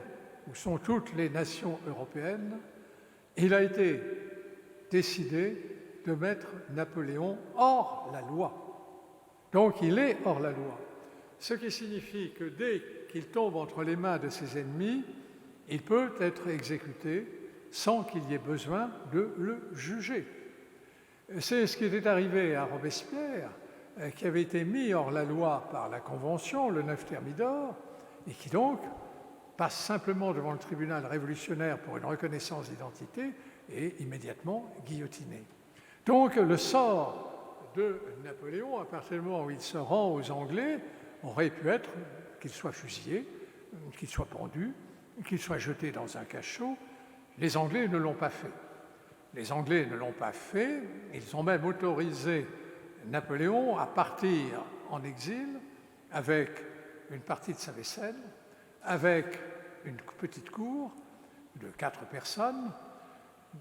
où sont toutes les nations européennes, il a été décidé de mettre Napoléon hors la loi. Donc il est hors la loi. Ce qui signifie que dès qu'il tombe entre les mains de ses ennemis, il peut être exécuté sans qu'il y ait besoin de le juger. C'est ce qui était arrivé à Robespierre, qui avait été mis hors la loi par la Convention, le 9 Thermidor, et qui donc passe simplement devant le tribunal révolutionnaire pour une reconnaissance d'identité et immédiatement guillotiné. Donc le sort de Napoléon, à partir du moment où il se rend aux Anglais, aurait pu être qu'il soit fusillé, qu'il soit pendu, qu'il soit jeté dans un cachot. Les Anglais ne l'ont pas fait. Les Anglais ne l'ont pas fait. Ils ont même autorisé Napoléon à partir en exil avec une partie de sa vaisselle, avec une petite cour de 4 personnes,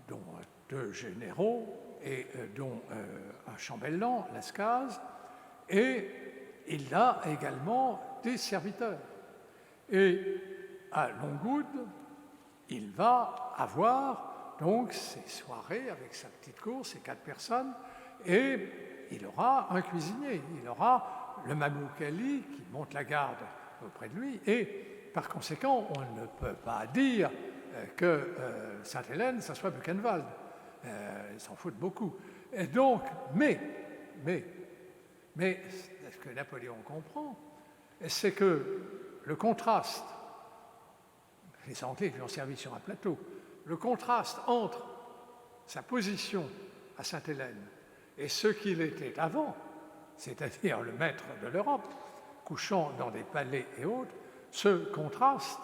dont 2 généraux et dont un chambellan, Lascazes, et il a également des serviteurs. Et à Longwood, il va avoir donc ses soirées avec sa petite cour, ses 4 personnes, et il aura un cuisinier, il aura le Mamelouk Ali qui monte la garde auprès de lui, et par conséquent, on ne peut pas dire que Sainte-Hélène, ça soit Buchenwald. Ils s'en foutent beaucoup. Et donc, mais, ce que Napoléon comprend, c'est que le contraste, les Anglais lui ont servi sur un plateau, le contraste entre sa position à Sainte-Hélène et ce qu'il était avant, c'est-à-dire le maître de l'Europe, couchant dans des palais et autres, ce contraste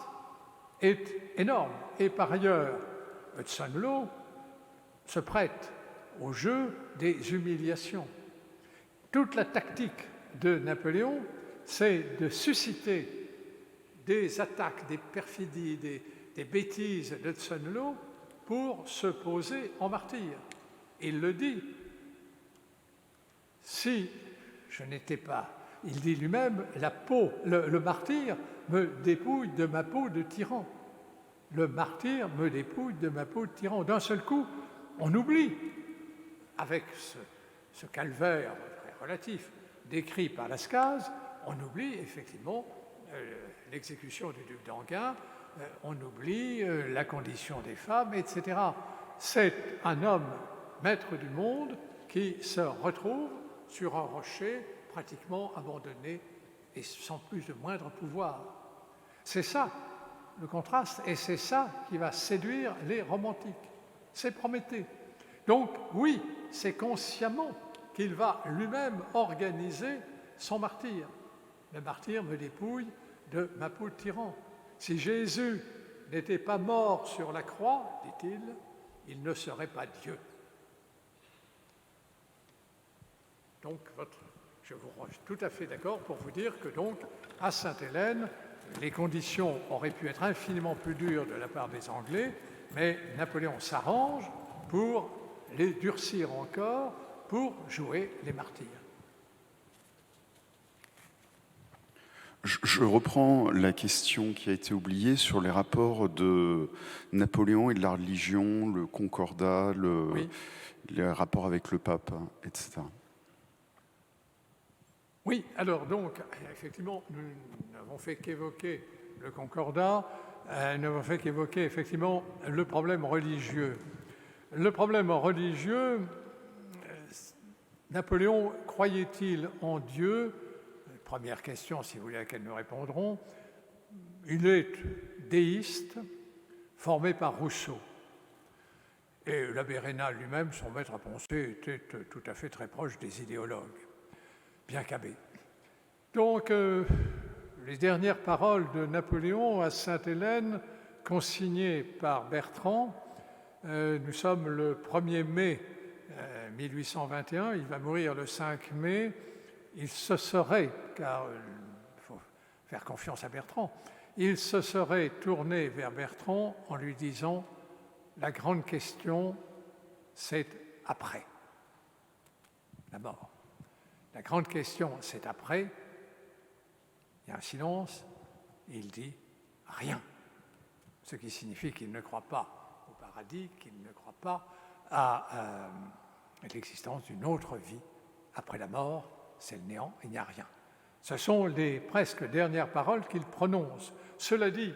est énorme. Et par ailleurs, Hudson Law se prête au jeu des humiliations. Toute la tactique de Napoléon, c'est de susciter des attaques, des perfidies, des bêtises d'Hudson Law pour se poser en martyr. Il le dit. Si je n'étais pas, il dit lui-même, le martyr me dépouille de ma peau de tyran. Le martyr me dépouille de ma peau de tyran. D'un seul coup, on oublie, avec ce calvaire très relatif décrit par Lascazes, on oublie effectivement l'exécution du duc d'Enghien, on oublie la condition des femmes, etc. C'est un homme maître du monde qui se retrouve sur un rocher pratiquement abandonné et sans plus de moindre pouvoir. C'est ça le contraste, et c'est ça qui va séduire les romantiques. C'est Prométhée. Donc oui, c'est consciemment qu'il va lui-même organiser son martyr. Le martyr me dépouille de ma peau de tyran. Si Jésus n'était pas mort sur la croix, dit-il, il ne serait pas Dieu. Donc, je suis tout à fait d'accord pour vous dire que donc, à Sainte-Hélène, les conditions auraient pu être infiniment plus dures de la part des Anglais, mais Napoléon s'arrange pour les durcir encore, pour jouer les martyrs. Je reprends la question qui a été oubliée sur les rapports de Napoléon et de la religion, le concordat, les rapports avec le pape, etc. Oui, alors donc, effectivement, nous n'avons fait qu'évoquer le concordat, nous n'avons fait qu'évoquer effectivement le problème religieux. Le problème religieux, Napoléon croyait-il en Dieu? Première question, si vous voulez, à laquelle nous répondrons. Il est déiste, formé par Rousseau. Et l'abbé Raynal lui-même, son maître à penser, était tout à fait très proche des idéologues, bien qu'abbé. Donc, les dernières paroles de Napoléon à Sainte-Hélène, consignées par Bertrand, nous sommes le 1er mai 1821, il va mourir le 5 mai, il se serait, car il faut faire confiance à Bertrand, il se serait tourné vers Bertrand en lui disant « La grande question, c'est après la mort. La grande question, c'est après. » Il y a un silence, et il dit « rien », ce qui signifie qu'il ne croit pas au paradis, qu'il ne croit pas à l'existence d'une autre vie après la mort, c'est le néant, il n'y a rien. Ce sont les presque dernières paroles qu'il prononce. Cela dit,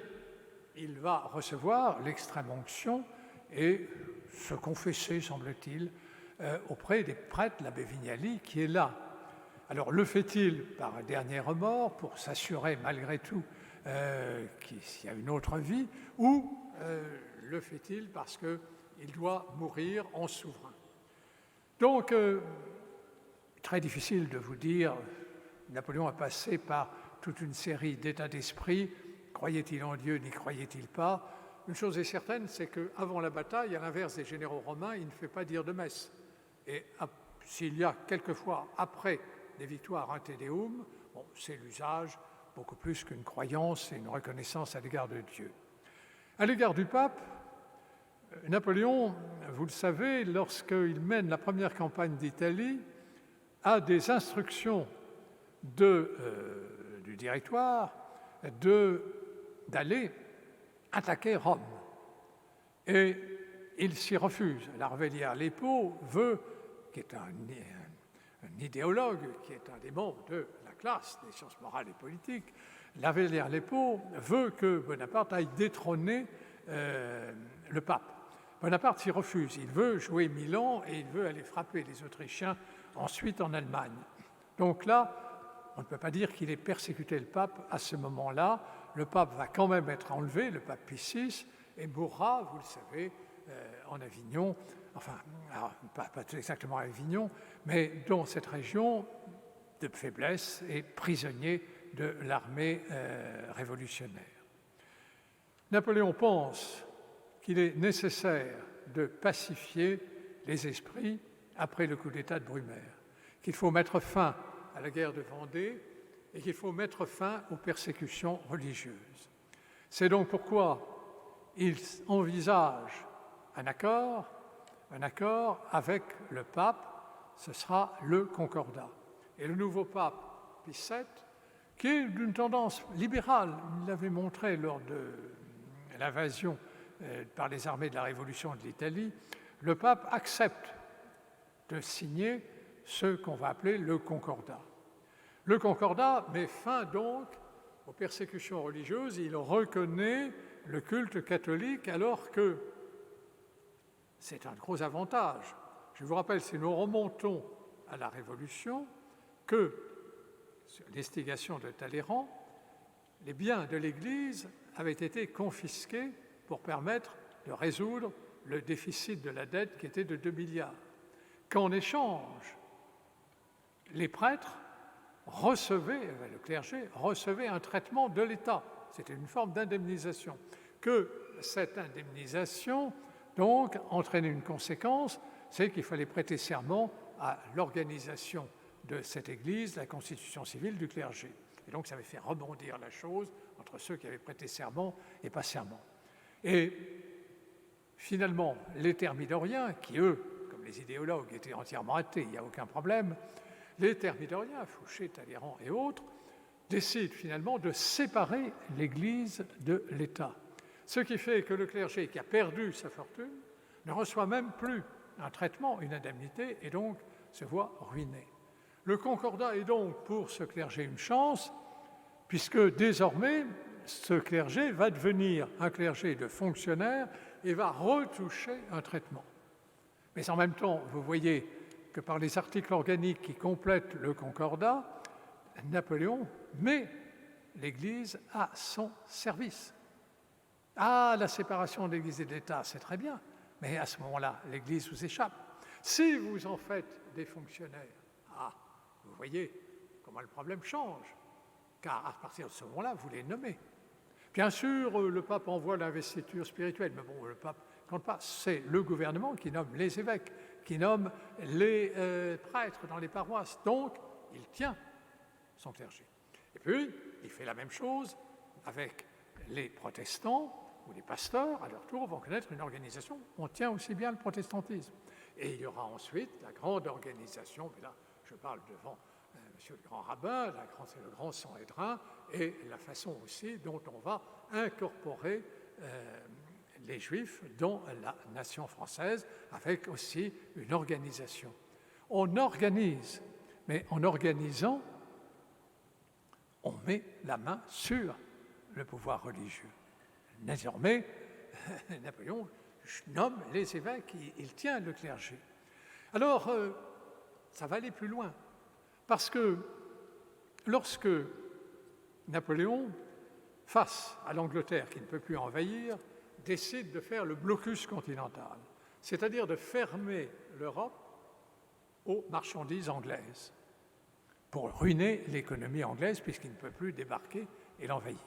il va recevoir l'extrême-onction et se confesser, semble-t-il, auprès des prêtres, l'abbé Vignali, qui est là. Alors le fait-il par un dernier remords, pour s'assurer malgré tout qu'il y a une autre vie, ou le fait-il parce qu'il doit mourir en souverain? Donc, très difficile de vous dire, Napoléon a passé par toute une série d'états d'esprit, croyait-il en Dieu, n'y croyait-il pas? Une chose est certaine, c'est qu'avant la bataille, à l'inverse des généraux romains, il ne fait pas dire de messe. Et s'il y a quelquefois, après des victoires, un Te Deum, bon, c'est l'usage beaucoup plus qu'une croyance et une reconnaissance à l'égard de Dieu. À l'égard du pape, Napoléon, vous le savez, lorsqu'il mène la première campagne d'Italie, a des instructions du directoire d'aller attaquer Rome. Et il s'y refuse. La Ravelière-Lépaud veut, qui est un idéologue, qui est un des membres de la classe des sciences morales et politiques, la Ravelière-Lépaud veut que Bonaparte aille détrôner le pape. Bonaparte s'y refuse. Il veut jouer Milan et il veut aller frapper les Autrichiens ensuite en Allemagne. Donc là, on ne peut pas dire qu'il ait persécuté le pape à ce moment-là. Le pape va quand même être enlevé, le pape Pie VI, et mourra, vous le savez, en Avignon, enfin, alors, pas exactement à Avignon, mais dans cette région de faiblesse et prisonnier de l'armée révolutionnaire. Napoléon pense qu'il est nécessaire de pacifier les esprits après le coup d'État de Brumaire, qu'il faut mettre fin à la guerre de Vendée et qu'il faut mettre fin aux persécutions religieuses. C'est donc pourquoi il envisage un accord avec le pape, ce sera le Concordat. Et le nouveau pape, Pie VII, qui est d'une tendance libérale, il l'avait montré lors de l'invasion par les armées de la Révolution de l'Italie, le pape accepte de signer ce qu'on va appeler le Concordat. Le Concordat met fin donc aux persécutions religieuses, il reconnaît le culte catholique alors que c'est un gros avantage. Je vous rappelle, si nous remontons à la Révolution, que, sur l'instigation de Talleyrand, les biens de l'Église avaient été confisqués pour permettre de résoudre le déficit de la dette qui était de 2 milliards. Qu'en échange, les prêtres recevaient, le clergé recevait un traitement de l'État. C'était une forme d'indemnisation. Que cette indemnisation, donc, entraînait une conséquence, c'est qu'il fallait prêter serment à l'organisation de cette Église, la constitution civile du clergé. Et donc, ça avait fait rebondir la chose entre ceux qui avaient prêté serment et pas serment. Et finalement, les thermidoriens, qui eux, comme les idéologues, étaient entièrement athées, il n'y a aucun problème, les thermidoriens, Fouché, Talleyrand et autres, décident finalement de séparer l'Église de l'État. Ce qui fait que le clergé qui a perdu sa fortune ne reçoit même plus un traitement, une indemnité, et donc se voit ruiné. Le Concordat est donc pour ce clergé une chance, puisque désormais, ce clergé va devenir un clergé de fonctionnaire et va retoucher un traitement. Mais en même temps, vous voyez que par les articles organiques qui complètent le Concordat, Napoléon met l'Église à son service. Ah, la séparation de l'Église et de l'État, c'est très bien, Mais à ce moment-là, l'Église vous échappe. Si vous en faites des fonctionnaires, vous voyez comment le problème change, car à partir de ce moment-là, vous les nommez. Bien sûr, le pape envoie l'investiture spirituelle, mais bon, le pape ne compte pas. C'est le gouvernement qui nomme les évêques, qui nomme les prêtres dans les paroisses. Donc, il tient son clergé. Et puis, il fait la même chose avec les protestants, où les pasteurs, à leur tour, vont connaître une organisation. On tient aussi bien le protestantisme. Et il y aura ensuite la grande organisation, mais là, je parle devant Monsieur le grand rabbin, c'est le grand Sanhédrin, et la façon aussi dont on va incorporer les Juifs dans la nation française, avec aussi une organisation. On organise, mais en organisant, on met la main sur le pouvoir religieux. Désormais, Napoléon nomme les évêques, il tient le clergé. Alors, ça va aller plus loin, parce que lorsque Napoléon, face à l'Angleterre qui ne peut plus envahir, décide de faire le blocus continental, c'est-à-dire de fermer l'Europe aux marchandises anglaises, pour ruiner l'économie anglaise puisqu'il ne peut plus débarquer et l'envahir.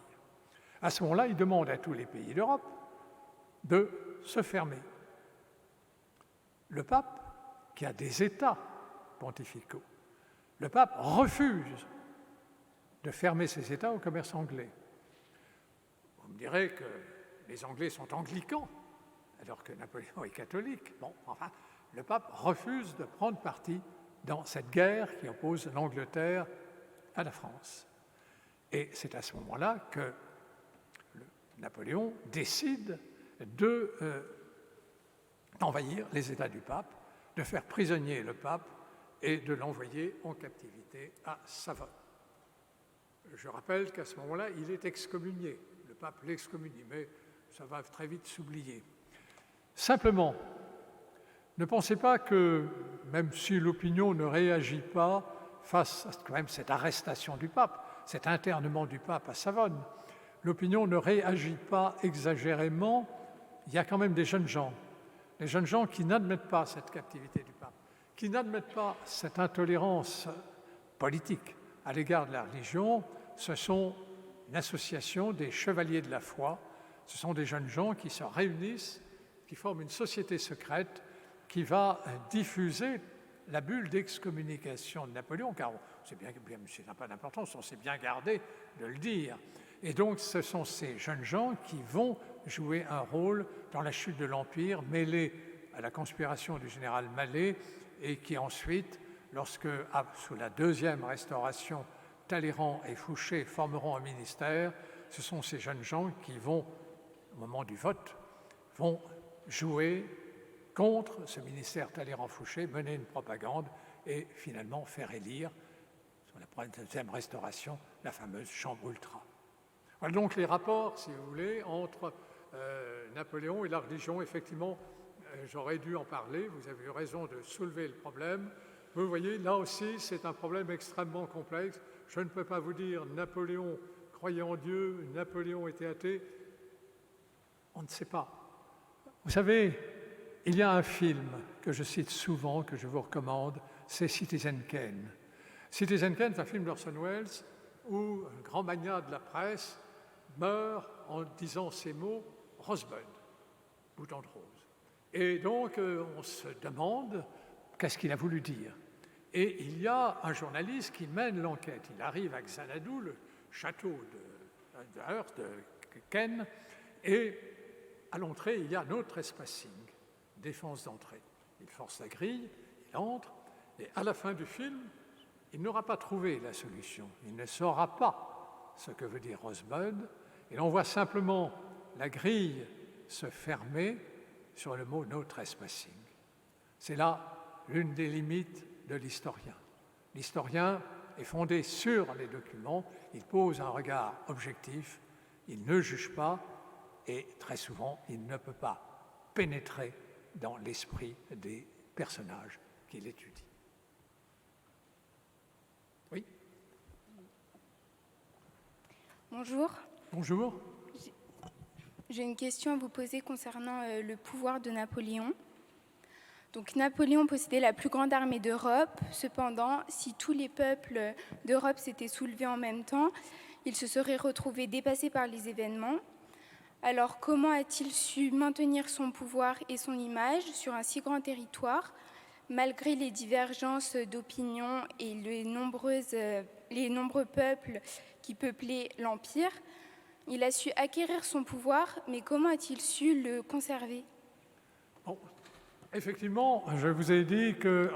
À ce moment-là, il demande à tous les pays d'Europe de se fermer. Le pape, qui a des États pontificaux, le pape refuse de fermer ses États au commerce anglais. Vous me direz que les Anglais sont anglicans, alors que Napoléon est catholique. Bon, enfin, le pape refuse de prendre parti dans cette guerre qui oppose l'Angleterre à la France. Et c'est à ce moment-là que Napoléon décide d'envahir les États du pape, de faire prisonnier le pape et de l'envoyer en captivité à Savone. Je rappelle qu'à ce moment-là, il est excommunié. Le pape l'excommunie, mais ça va très vite s'oublier. Simplement, ne pensez pas que, même si l'opinion ne réagit pas face à quand même cette arrestation du pape, cet internement du pape à Savone, l'opinion ne réagit pas exagérément. Il y a quand même des jeunes gens qui n'admettent pas cette captivité du pape, qui n'admettent pas cette intolérance politique à l'égard de la religion. Ce sont une association des chevaliers de la foi, ce sont des jeunes gens qui se réunissent, qui forment une société secrète qui va diffuser la bulle d'excommunication de Napoléon, car c'est bien, ça n'a pas d'importance, on s'est bien gardé de le dire. Et donc, ce sont ces jeunes gens qui vont jouer un rôle dans la chute de l'Empire, mêlé à la conspiration du général Mallet, et qui ensuite, lorsque, sous la deuxième restauration, Talleyrand et Fouché formeront un ministère, ce sont ces jeunes gens qui vont, au moment du vote, vont jouer contre ce ministère Talleyrand-Fouché, mener une propagande et finalement faire élire, sous la deuxième restauration, la fameuse Chambre ultra. Voilà donc les rapports, si vous voulez, entre Napoléon et la religion. Effectivement, j'aurais dû en parler, vous avez eu raison de soulever le problème. Vous voyez, là aussi, c'est un problème extrêmement complexe. Je ne peux pas vous dire Napoléon croyait en Dieu, Napoléon était athée. On ne sait pas. Vous savez, il y a un film que je cite souvent, que je vous recommande, c'est Citizen Kane. Citizen Kane, c'est un film d'Orson Welles où un grand magnat de la presse meurt en disant ces mots « Rosebud », bouton de rose. Et donc, on se demande qu'est-ce qu'il a voulu dire. Et il y a un journaliste qui mène l'enquête. Il arrive à Xanadu, le château de Kane, et à l'entrée, il y a un autre espacing, défense d'entrée. Il force la grille, il entre, et à la fin du film, il n'aura pas trouvé la solution. Il ne saura pas ce que veut dire Rosebud. Et l'on voit simplement la grille se fermer sur le mot « no trespassing ». C'est là l'une des limites de l'historien. L'historien est fondé sur les documents, il pose un regard objectif, il ne juge pas et très souvent, il ne peut pas pénétrer dans l'esprit des personnages qu'il étudie. Oui ? Bonjour. Bonjour. J'ai une question à vous poser concernant le pouvoir de Napoléon. Donc Napoléon possédait la plus grande armée d'Europe. Cependant, si tous les peuples d'Europe s'étaient soulevés en même temps, il se serait retrouvé dépassé par les événements. Alors comment a-t-il su maintenir son pouvoir et son image sur un si grand territoire, malgré les divergences d'opinion et les nombreux peuples qui peuplaient l'Empire? Il a su acquérir son pouvoir, mais comment a-t-il su le conserver? Bon, effectivement, je vous ai dit qu'il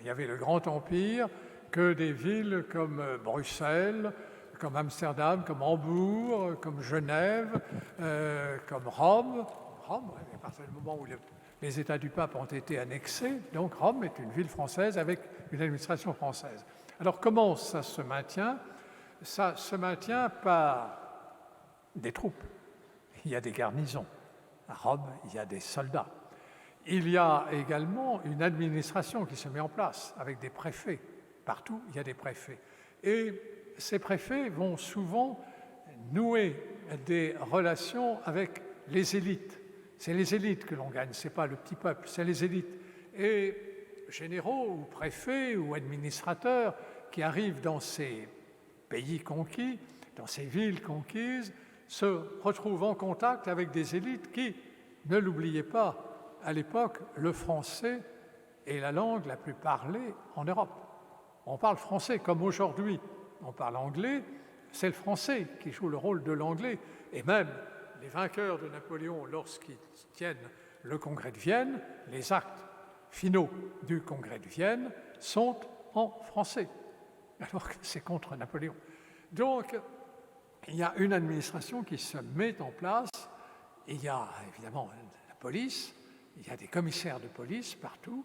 y avait le Grand Empire, que des villes comme Bruxelles, comme Amsterdam, comme Hambourg, comme Genève, comme Rome. Rome, à partir du moment où les États du pape ont été annexés, donc Rome est une ville française avec une administration française. Alors comment ça se maintient? Ça se maintient par des troupes. Il y a des garnisons. À Rome, il y a des soldats. Il y a également une administration qui se met en place avec des préfets. Partout, il y a des préfets. Et ces préfets vont souvent nouer des relations avec les élites. C'est les élites que l'on gagne, ce n'est pas le petit peuple, c'est les élites. Et généraux ou préfets ou administrateurs qui arrivent dans ces pays conquis, dans ces villes conquises, se retrouvent en contact avec des élites qui, ne l'oubliez pas, à l'époque, le français est la langue la plus parlée en Europe. On parle français comme aujourd'hui. On parle anglais, c'est le français qui joue le rôle de l'anglais. Et même les vainqueurs de Napoléon, lorsqu'ils tiennent le congrès de Vienne, les actes finaux du congrès de Vienne sont en français, alors que c'est contre Napoléon. Donc, il y a une administration qui se met en place. Il y a évidemment la police, il y a des commissaires de police partout.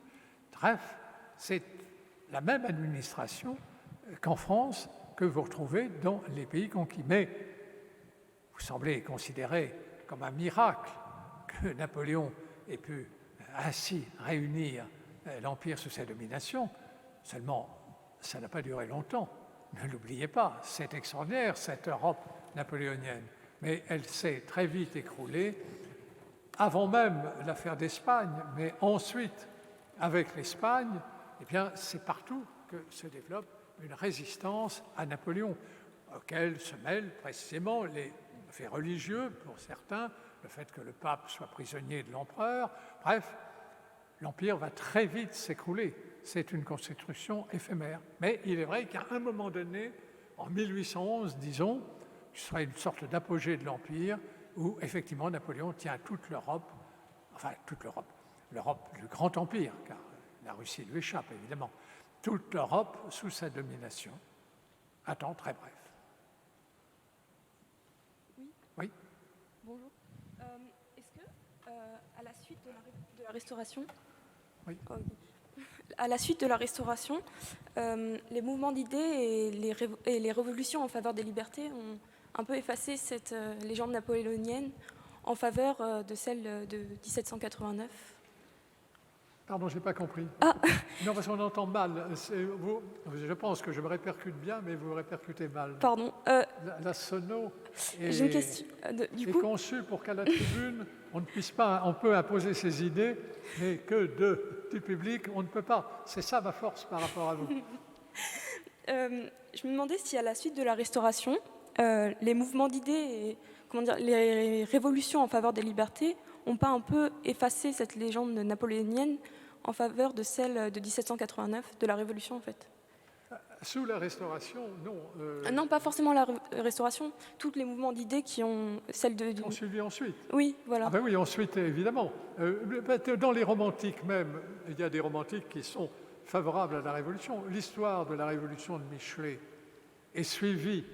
Bref, c'est la même administration qu'en France que vous retrouvez dans les pays conquis. Mais vous semblez considérer comme un miracle que Napoléon ait pu ainsi réunir l'Empire sous sa domination. Seulement, ça n'a pas duré longtemps. Ne l'oubliez pas, c'est extraordinaire, cette Europe napoléonienne. Mais elle s'est très vite écroulée, avant même l'affaire d'Espagne, mais ensuite, avec l'Espagne, eh bien, c'est partout que se développe une résistance à Napoléon, auquel se mêlent précisément les faits religieux, pour certains, le fait que le pape soit prisonnier de l'empereur. Bref, l'Empire va très vite s'écrouler. C'est une constitution éphémère. Mais il est vrai qu'à un moment donné, en 1811, disons, ce serait une sorte d'apogée de l'Empire, où effectivement Napoléon tient toute l'Europe, enfin toute l'Europe, le Grand Empire, car la Russie lui échappe évidemment, toute l'Europe sous sa domination. Un temps très bref. Oui. Oui. Bonjour. Est-ce que, à la suite de la Restauration, oui. À la suite de la Restauration, les mouvements d'idées et les révolutions en faveur des libertés ont un peu effacé cette légende napoléonienne en faveur de celle de 1789. Pardon, je n'ai pas compris. Ah. Non, parce qu'on entend mal. Je pense que je me répercute bien, mais vous répercutez mal. Pardon. La sono j'ai une question, est conçue pour qu'à la tribune, on ne puisse pas, on peut imposer ses idées, mais que du public, on ne peut pas. C'est ça ma force par rapport à vous. Je me demandais si à la suite de la Restauration, les mouvements d'idées et les révolutions en faveur des libertés n'ont pas un peu effacé cette légende napoléonienne en faveur de celle de 1789, de la Révolution en fait. Sous la Restauration, non. Non, pas forcément la Restauration. Tous les mouvements d'idées qui ont celle de... ont suivi ensuite. Oui, voilà. Ah ben oui, ensuite, évidemment. Dans les romantiques même, il y a des romantiques qui sont favorables à la Révolution. L'histoire de la Révolution de Michelet est suivie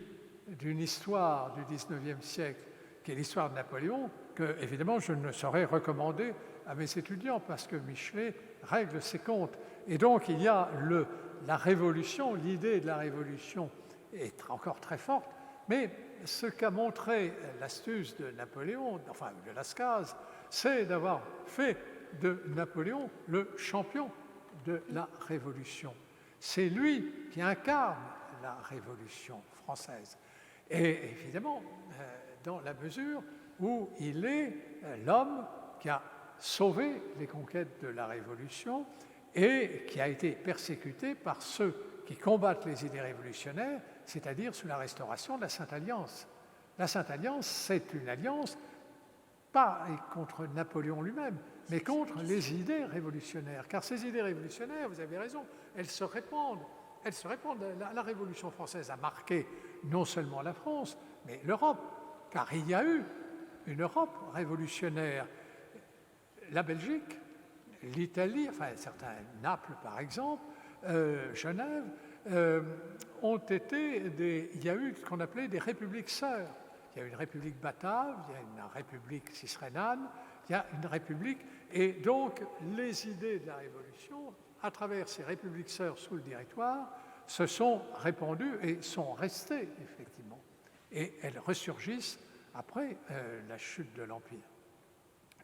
d'une histoire du XIXe siècle, qui est l'histoire de Napoléon, que, évidemment, je ne saurais recommander à mes étudiants, parce que Michelet règle ses comptes. Et donc, il y a la révolution, l'idée de la révolution est encore très forte, mais ce qu'a montré l'astuce de Napoléon, enfin de Lascaz, c'est d'avoir fait de Napoléon le champion de la Révolution. C'est lui qui incarne la Révolution française. Et évidemment, dans la mesure où il est l'homme qui a sauvé les conquêtes de la Révolution et qui a été persécuté par ceux qui combattent les idées révolutionnaires, c'est-à-dire sous la restauration de la Sainte-Alliance. La Sainte-Alliance, c'est une alliance pas contre Napoléon lui-même, mais contre les idées révolutionnaires. Car ces idées révolutionnaires, vous avez raison, elles se répandent. Elles se répandent. La Révolution française a marqué non seulement la France, mais l'Europe, car il y a eu une Europe révolutionnaire. La Belgique, l'Italie, enfin certains, Naples par exemple, Genève, ont été il y a eu ce qu'on appelait des républiques sœurs. Il y a une république batave, il y a une république cisrhénane, il y a une république, et donc les idées de la Révolution, à travers ces républiques sœurs sous le Directoire, se sont répandues et sont restées, effectivement. Et elles ressurgissent après la chute de l'Empire.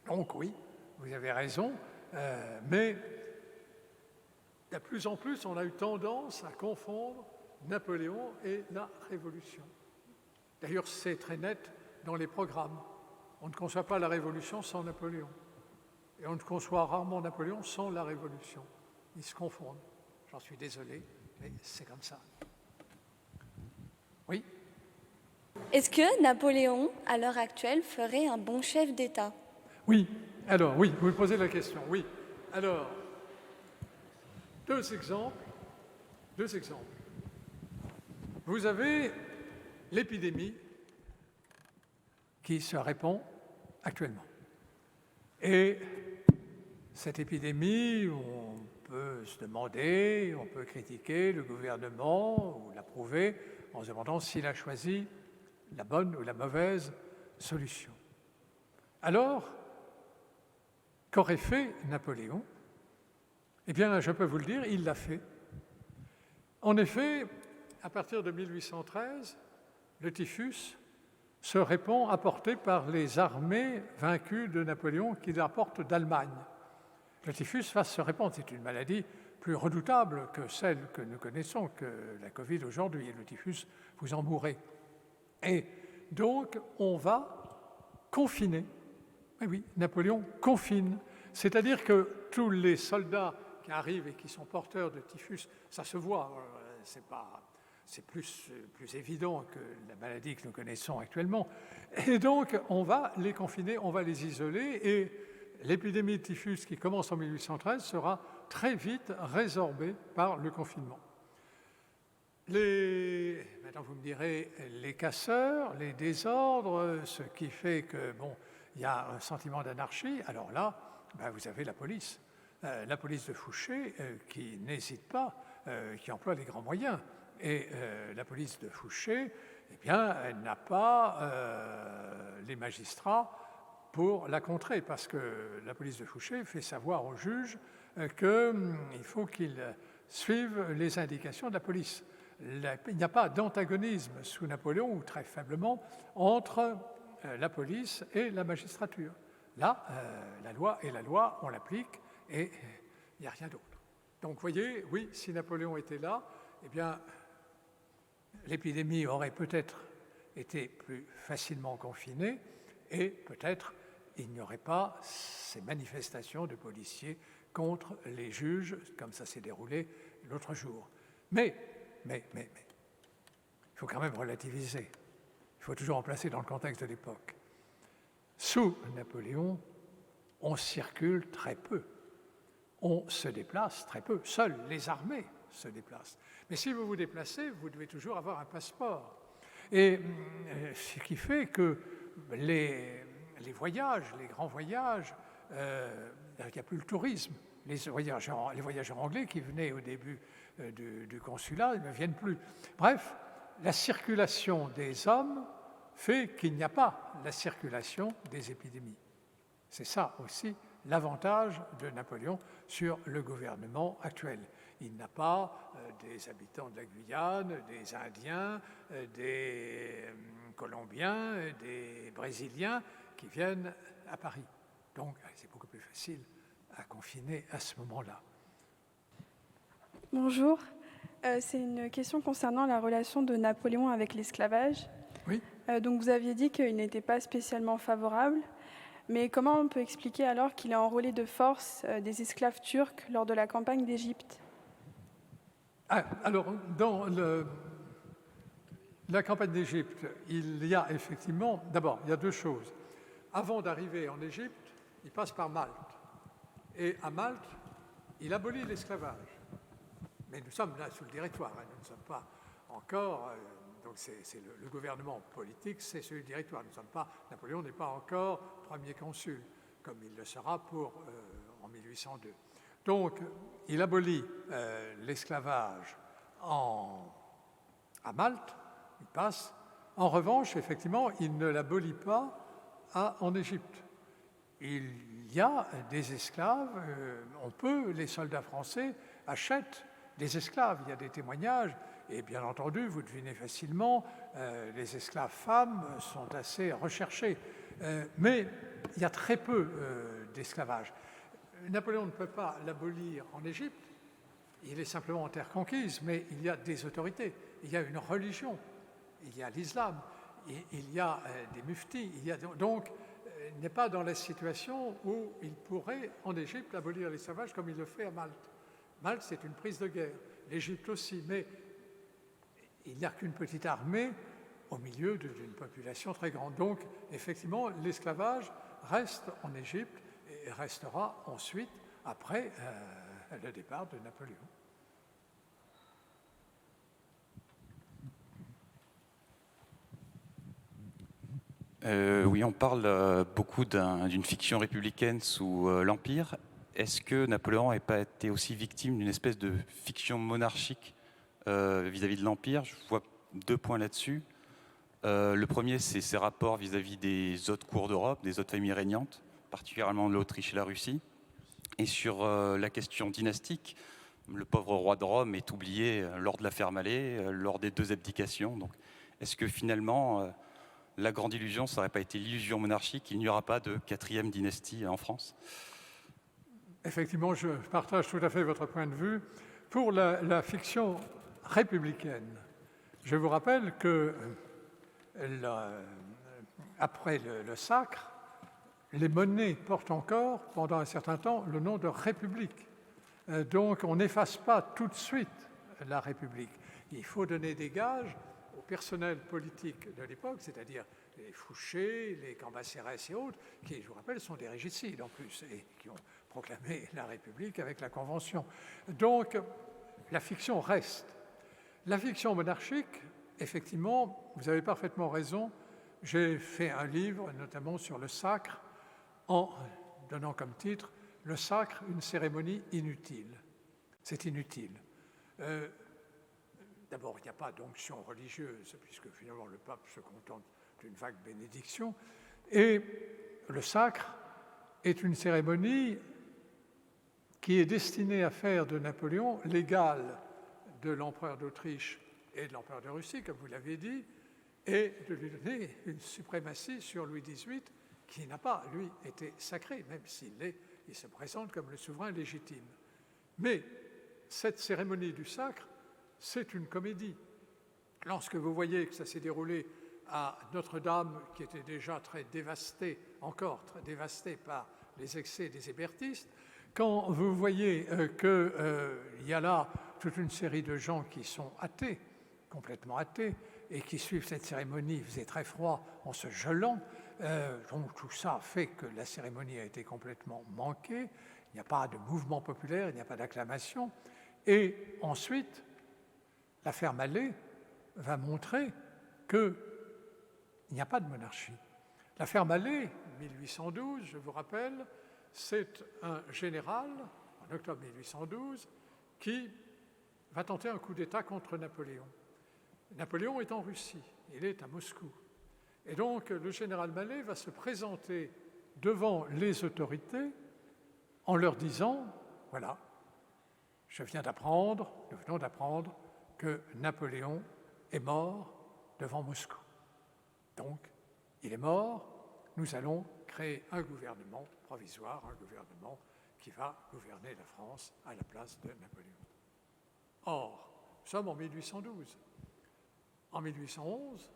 Donc oui, vous avez raison, mais de plus en plus, on a eu tendance à confondre Napoléon et la Révolution. D'ailleurs, c'est très net dans les programmes. On ne conçoit pas la Révolution sans Napoléon. Et on ne conçoit rarement Napoléon sans la Révolution. Ils se confondent. J'en suis désolé, mais c'est comme ça. Oui ? Est-ce que Napoléon, à l'heure actuelle, ferait un bon chef d'État? Oui. Alors, oui, vous me posez la question. Oui. Alors, deux exemples. Vous avez l'épidémie qui se répand actuellement. Et cette épidémie, on peut se demander, on peut critiquer le gouvernement ou l'approuver en se demandant s'il a choisi la bonne ou la mauvaise solution. Alors, qu'aurait fait Napoléon? Eh bien, je peux vous le dire, il l'a fait. En effet, à partir de 1813, le typhus se répand apporté par les armées vaincues de Napoléon qui l'apportent d'Allemagne. Le typhus va se répandre, c'est une maladie plus redoutable que celle que nous connaissons, que la Covid aujourd'hui. Et le typhus, vous en mourrez. Et donc, on va confiner. Oui, Napoléon confine. C'est-à-dire que tous les soldats qui arrivent et qui sont porteurs de typhus, ça se voit, c'est plus évident que la maladie que nous connaissons actuellement. Et donc, on va les confiner, on va les isoler, et l'épidémie de typhus qui commence en 1813 sera très vite résorbée par le confinement. Maintenant, vous me direz, les casseurs, les désordres, ce qui fait que, bon, il y a un sentiment d'anarchie, alors là, vous avez la police de Fouché qui n'hésite pas, qui emploie les grands moyens. Et la police de Fouché, eh bien, elle n'a pas les magistrats pour la contrer, parce que la police de Fouché fait savoir aux juges qu'il faut qu'ils suivent les indications de la police. Il n'y a pas d'antagonisme sous Napoléon, ou très faiblement, entre la police et la magistrature. Là, la loi est la loi, on l'applique, et il n'y a rien d'autre. Donc, vous voyez, oui, si Napoléon était là, eh bien, l'épidémie aurait peut-être été plus facilement confinée, et peut-être il n'y aurait pas ces manifestations de policiers contre les juges, comme ça s'est déroulé l'autre jour. Mais, il faut quand même relativiser. Il faut toujours en placer dans le contexte de l'époque. Sous Napoléon, on circule très peu. On se déplace très peu. Seules les armées se déplacent. Mais si vous vous déplacez, vous devez toujours avoir un passeport. Et ce qui fait que les voyages, les grands voyages, il n'y a plus le tourisme. Les voyageurs anglais qui venaient au début du consulat, ils ne viennent plus. Bref, la circulation des hommes fait qu'il n'y a pas la circulation des épidémies. C'est ça aussi l'avantage de Napoléon sur le gouvernement actuel. Il n'a pas des habitants de la Guyane, des Indiens, des Colombiens, des Brésiliens qui viennent à Paris. Donc, c'est beaucoup plus facile à confiner à ce moment-là. Bonjour. C'est une question concernant la relation de Napoléon avec l'esclavage. Oui. Donc vous aviez dit qu'il n'était pas spécialement favorable, mais comment on peut expliquer alors qu'il a enrôlé de force des esclaves turcs lors de la campagne d'Égypte? Alors, dans la campagne d'Égypte, il y a effectivement, d'abord, il y a deux choses. Avant d'arriver en Égypte, il passe par Malte. Et à Malte, il abolit l'esclavage. Mais nous sommes là sous le directoire, hein, nous ne sommes pas encore... donc c'est le gouvernement politique, c'est celui du directoire. Nous ne sommes pas, Napoléon n'est pas encore premier consul, comme il le sera en 1802. Donc, il abolit l'esclavage à Malte, il passe. En revanche, effectivement, il ne l'abolit pas en Égypte. Il y a des esclaves, les soldats français achètent des esclaves, il y a des témoignages, et bien entendu, vous devinez facilement, les esclaves femmes sont assez recherchés. Mais il y a très peu d'esclavage. Napoléon ne peut pas l'abolir en Égypte, il est simplement en terre conquise, mais il y a des autorités, il y a une religion, il y a l'islam, il y a des muftis, donc il n'est pas dans la situation où il pourrait en Égypte abolir l'esclavage comme il le fait à Malte. Malte, c'est une prise de guerre, l'Égypte aussi, mais il n'y a qu'une petite armée au milieu d'une population très grande. Donc, effectivement, l'esclavage reste en Égypte et restera ensuite après le départ de Napoléon. Oui, on parle beaucoup d'une fiction républicaine sous l'Empire. Est-ce que Napoléon n'a pas été aussi victime d'une espèce de fiction monarchique vis-à-vis de l'Empire? Je vois deux points là-dessus. Le premier, c'est ses rapports vis-à-vis des autres cours d'Europe, des autres familles régnantes, particulièrement l'Autriche et la Russie. Et sur la question dynastique, le pauvre roi de Rome est oublié lors de l'affaire Mallet, lors des 2 abdications. Donc, est-ce que finalement, la grande illusion, ça n'aurait pas été l'illusion monarchique, il n'y aura pas de 4e dynastie en France? Effectivement, je partage tout à fait votre point de vue. Pour la fiction républicaine, je vous rappelle que après le sacre, les monnaies portent encore, pendant un certain temps, le nom de République. Donc, on n'efface pas tout de suite la République. Il faut donner des gages au personnel politique de l'époque, c'est-à-dire les Fouché, les Cambacérès et autres, qui, je vous rappelle, sont des régicides en plus, et qui ont proclamé la République avec la Convention. Donc, la fiction reste. La fiction monarchique, effectivement, vous avez parfaitement raison, j'ai fait un livre, notamment sur le sacre, en donnant comme titre « Le sacre, une cérémonie inutile ». C'est inutile. D'abord, il n'y a pas d'onction religieuse, puisque finalement le pape se contente d'une vague bénédiction. Et le sacre est une cérémonie qui est destinée à faire de Napoléon l'égal de l'empereur d'Autriche et de l'empereur de Russie, comme vous l'avez dit, et de lui donner une suprématie sur Louis XVIII, qui n'a pas, lui, été sacré, même il se présente comme le souverain légitime. Mais cette cérémonie du sacre, c'est une comédie. Lorsque vous voyez que ça s'est déroulé à Notre-Dame, qui était déjà très dévastée, encore très dévastée par les excès des hébertistes, quand vous voyez qu'il y a là toute une série de gens qui sont athées, complètement athées, et qui suivent cette cérémonie, il faisait très froid en se gelant, donc tout ça fait que la cérémonie a été complètement manquée, il n'y a pas de mouvement populaire, il n'y a pas d'acclamation, et ensuite, l'affaire Mallet va montrer qu'il n'y a pas de monarchie. L'affaire Mallet, 1812, je vous rappelle, c'est un général, en octobre 1812, qui va tenter un coup d'État contre Napoléon. Napoléon est en Russie, il est à Moscou. Et donc, le général Mallet va se présenter devant les autorités en leur disant, voilà, nous venons d'apprendre que Napoléon est mort devant Moscou. Donc, il est mort, nous allons créer un gouvernement provisoire, un gouvernement qui va gouverner la France à la place de Napoléon. Or, nous sommes en 1812. En 1811,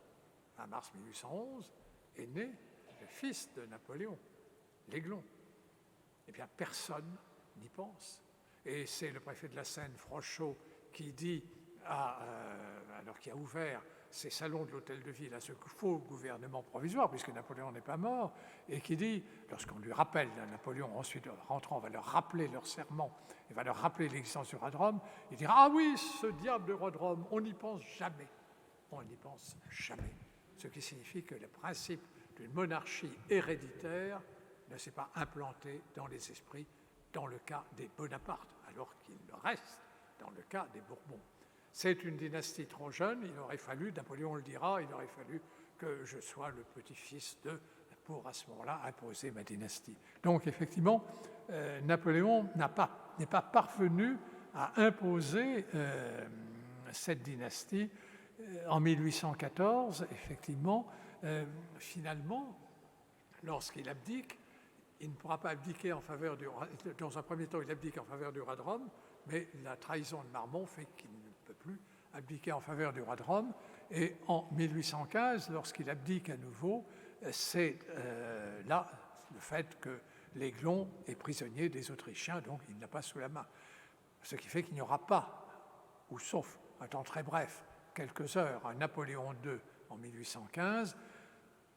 20 mars 1811, est né le fils de Napoléon, l'Aiglon. Eh bien, personne n'y pense. Et c'est le préfet de la Seine, Frochot, qui dit, alors qu'il a ouvert ces salons de l'Hôtel de Ville à ce faux gouvernement provisoire, puisque Napoléon n'est pas mort, et qui dit, lorsqu'on lui rappelle, Napoléon, ensuite rentrant, va leur rappeler leur serment, et va leur rappeler l'existence du roi de Rome, il dira, ah oui, ce diable de roi de Rome, on n'y pense jamais. On n'y pense jamais. Ce qui signifie que le principe d'une monarchie héréditaire ne s'est pas implanté dans les esprits dans le cas des Bonaparte, alors qu'il le reste dans le cas des Bourbons. C'est une dynastie trop jeune, il aurait fallu, Napoléon le dira, il aurait fallu que je sois le petit-fils de, pour à ce moment-là imposer ma dynastie. Donc effectivement, Napoléon n'est pas parvenu à imposer cette dynastie. En 1814, effectivement, finalement, lorsqu'il abdique, il ne pourra pas abdiquer en faveur du roi. Dans un premier temps, il abdique en faveur du roi de Rome, mais la trahison de Marmont fait qu'il ne peut plus abdiquer en faveur du roi de Rome. Et en 1815, lorsqu'il abdique à nouveau, c'est là le fait que l'Aiglon est prisonnier des Autrichiens, donc il n'a pas sous la main. Ce qui fait qu'il n'y aura pas, ou sauf un temps très bref, quelques heures, un Napoléon II en 1815,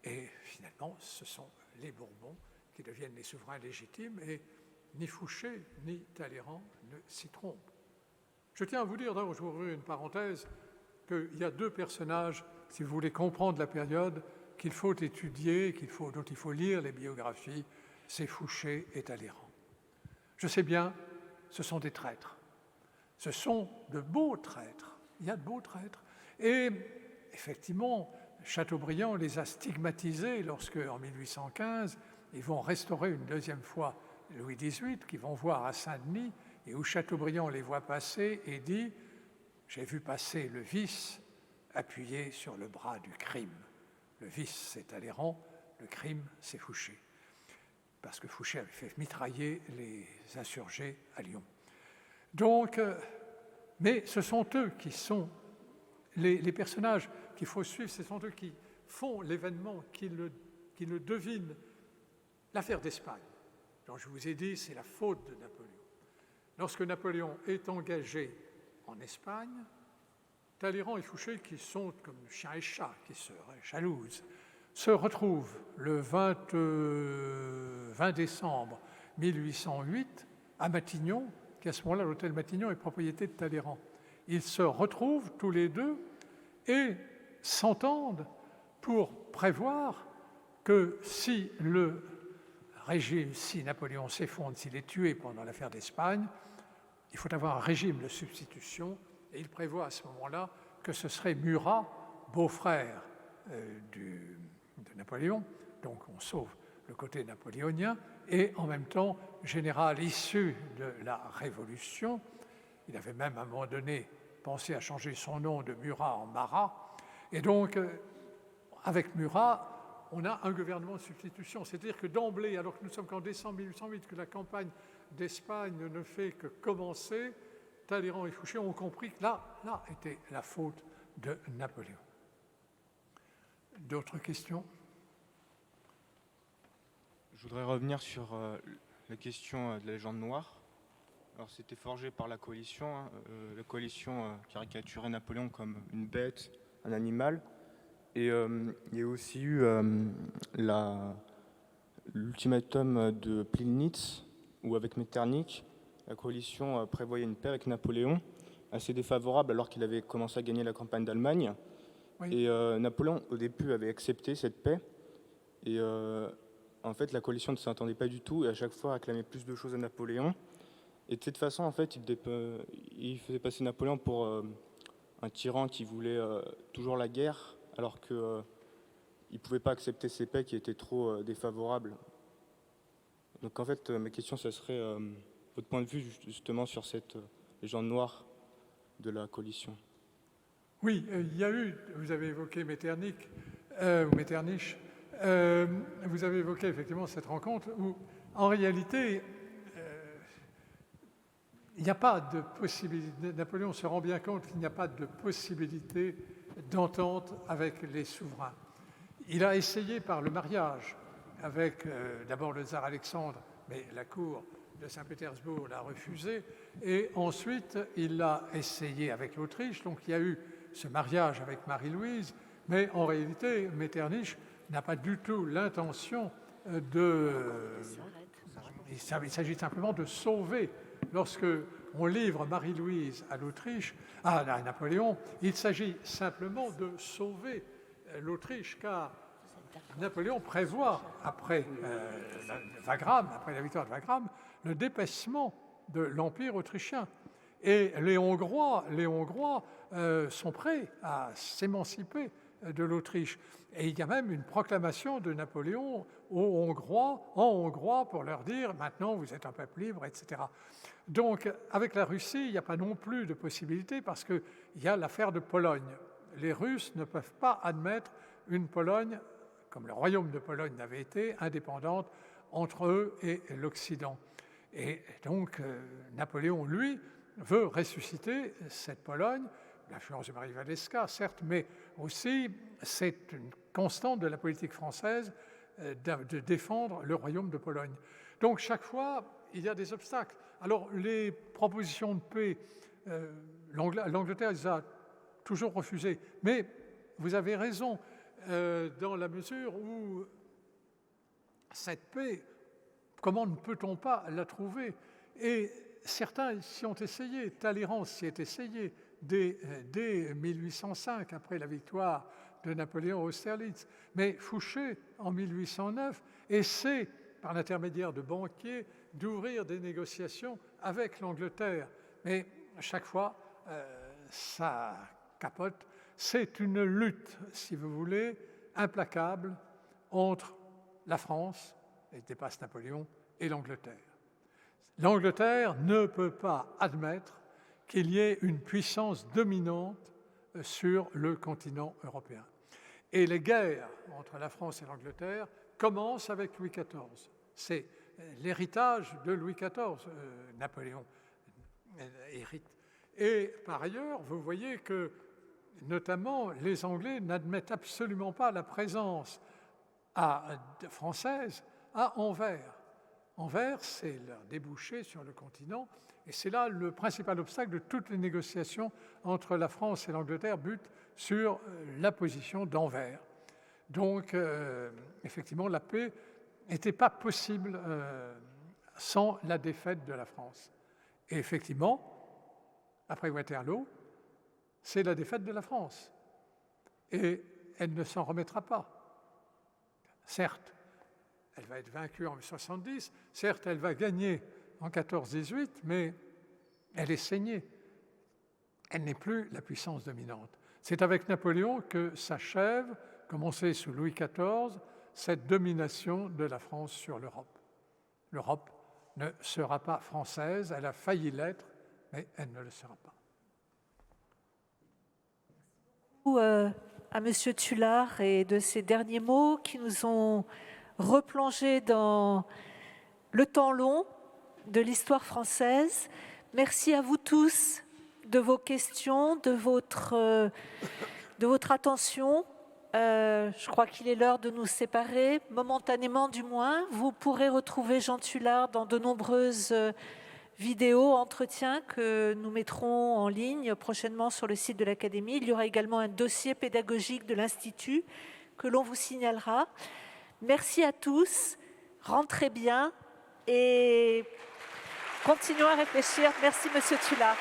et finalement, ce sont les Bourbons qui deviennent les souverains légitimes, et ni Fouché ni Talleyrand ne s'y trompent. Je tiens à vous dire, d'abord, je vous ouvrir une parenthèse, qu'il y a deux personnages, si vous voulez comprendre la période, qu'il faut étudier, dont il faut lire les biographies, c'est Fouché et Talleyrand. Je sais bien, ce sont des traîtres. Ce sont de beaux traîtres. Il y a de beaux traîtres. Et effectivement, Chateaubriand les a stigmatisés lorsque, en 1815, ils vont restaurer une deuxième fois Louis XVIII, qu'ils vont voir à Saint-Denis, et où Chateaubriand les voit passer et dit « J'ai vu passer le vice appuyé sur le bras du crime. » Le vice, c'est Talleyrand, le crime, c'est Fouché. Parce que Fouché avait fait mitrailler les insurgés à Lyon. Donc, mais ce sont eux qui sont les personnages qu'il faut suivre, ce sont eux qui font l'événement, qui le devinent. L'affaire d'Espagne, dont je vous ai dit, c'est la faute de Napoléon. Lorsque Napoléon est engagé en Espagne, Talleyrand et Fouché, qui sont comme chien et chat, qui se jalousent, se retrouvent le 20 décembre 1808 à Matignon, qui à ce moment-là, l'hôtel Matignon est propriété de Talleyrand. Ils se retrouvent tous les deux et s'entendent pour prévoir que si le régime, si Napoléon s'effondre, s'il est tué pendant l'affaire d'Espagne, il faut avoir un régime de substitution, et il prévoit à ce moment-là que ce serait Murat, beau-frère de Napoléon, donc on sauve le côté napoléonien, et en même temps général issu de la Révolution. Il avait même à un moment donné pensé à changer son nom de Murat en Marat, et donc avec Murat, on a un gouvernement de substitution. C'est-à-dire que d'emblée, alors que nous sommes qu'en décembre 1808, que la campagne d'Espagne ne fait que commencer, Talleyrand et Fouché ont compris que là était la faute de Napoléon. D'autres questions ? Je voudrais revenir sur la question de la légende noire. Alors c'était forgé par la coalition. La coalition caricaturait Napoléon comme une bête, un animal. Et il y a aussi eu l'ultimatum de Plymouth, où avec Metternich, la coalition prévoyait une paix avec Napoléon, assez défavorable alors qu'il avait commencé à gagner la campagne d'Allemagne. Oui. Et Napoléon, au début, avait accepté cette paix. Et en fait, la coalition ne s'entendait pas du tout et à chaque fois réclamait plus de choses à Napoléon. Et de cette façon, en fait, il faisait passer Napoléon pour un tyran qui voulait toujours la guerre, alors qu'il ne pouvait pas accepter ces paix qui étaient trop défavorables. Donc en fait, ma question, ça serait votre point de vue justement sur cette légende noire de la coalition. Oui, il y a eu, vous avez évoqué Metternich, vous avez évoqué effectivement cette rencontre où, en réalité, il n'y a pas de possibilité, Napoléon se rend bien compte qu'il n'y a pas de possibilité d'entente avec les souverains. Il a essayé par le mariage avec d'abord le tsar Alexandre, mais la cour de Saint-Pétersbourg l'a refusé, et ensuite il l'a essayé avec l'Autriche. Donc il y a eu ce mariage avec Marie-Louise, mais en réalité Metternich n'a pas du tout l'intention de... Il s'agit simplement de sauver. Lorsque on livre Marie-Louise à l'Autriche, à Napoléon, il s'agit simplement de sauver l'Autriche, car Napoléon prévoit, après Wagram, après la victoire de Wagram, le dépassement de l'Empire autrichien. Et les Hongrois sont prêts à s'émanciper de l'Autriche. Et il y a même une proclamation de Napoléon aux Hongrois, en hongrois, pour leur dire « maintenant vous êtes un peuple libre », etc. Donc, avec la Russie, il n'y a pas non plus de possibilité parce qu'il y a l'affaire de Pologne. Les Russes ne peuvent pas admettre une Pologne, comme le royaume de Pologne l'avait été, indépendante entre eux et l'Occident. Et donc, Napoléon, lui, veut ressusciter cette Pologne, l'influence de Marie Walewska, certes, mais aussi c'est une constante de la politique française de défendre le royaume de Pologne. Donc, chaque fois, il y a des obstacles. Alors, les propositions de paix, l'Angleterre les a toujours refusées, mais vous avez raison, dans la mesure où cette paix, comment ne peut-on pas la trouver? Et certains s'y ont essayé, Talleyrand s'y est essayé dès 1805, après la victoire de Napoléon à Austerlitz. Mais Fouché, en 1809, essaie, par l'intermédiaire de banquiers, d'ouvrir des négociations avec l'Angleterre. Mais chaque fois, ça capote. C'est une lutte, si vous voulez, implacable entre la France, et dépasse Napoléon, et l'Angleterre. L'Angleterre ne peut pas admettre qu'il y ait une puissance dominante sur le continent européen. Et les guerres entre la France et l'Angleterre commencent avec Louis XIV. C'est l'héritage de Louis XIV, Napoléon hérite. Et par ailleurs, vous voyez que, notamment, les Anglais n'admettent absolument pas la présence française à Anvers. Anvers, c'est leur débouché sur le continent, et c'est là le principal obstacle de toutes les négociations entre la France et l'Angleterre butent sur la position d'Anvers. Donc, effectivement, la paix n'était pas possible sans la défaite de la France. Et effectivement, après Waterloo, c'est la défaite de la France. Et elle ne s'en remettra pas. Certes, elle va être vaincue en 1970, certes, elle va gagner en 14-18, mais elle est saignée. Elle n'est plus la puissance dominante. C'est avec Napoléon que s'achève, commencé sous Louis XIV, cette domination de la France sur l'Europe. L'Europe ne sera pas française, elle a failli l'être, mais elle ne le sera pas. À M. Tullard et de ces derniers mots qui nous ont replongé dans le temps long de l'histoire française. Merci à vous tous de vos questions, de votre attention. Je crois qu'il est l'heure de nous séparer, momentanément du moins. Vous pourrez retrouver Jean Tullard dans de nombreuses vidéos, entretiens que nous mettrons en ligne prochainement sur le site de l'Académie. Il y aura également un dossier pédagogique de l'Institut que l'on vous signalera. Merci à tous, rentrez bien et continuons à réfléchir. Merci Monsieur Tullard.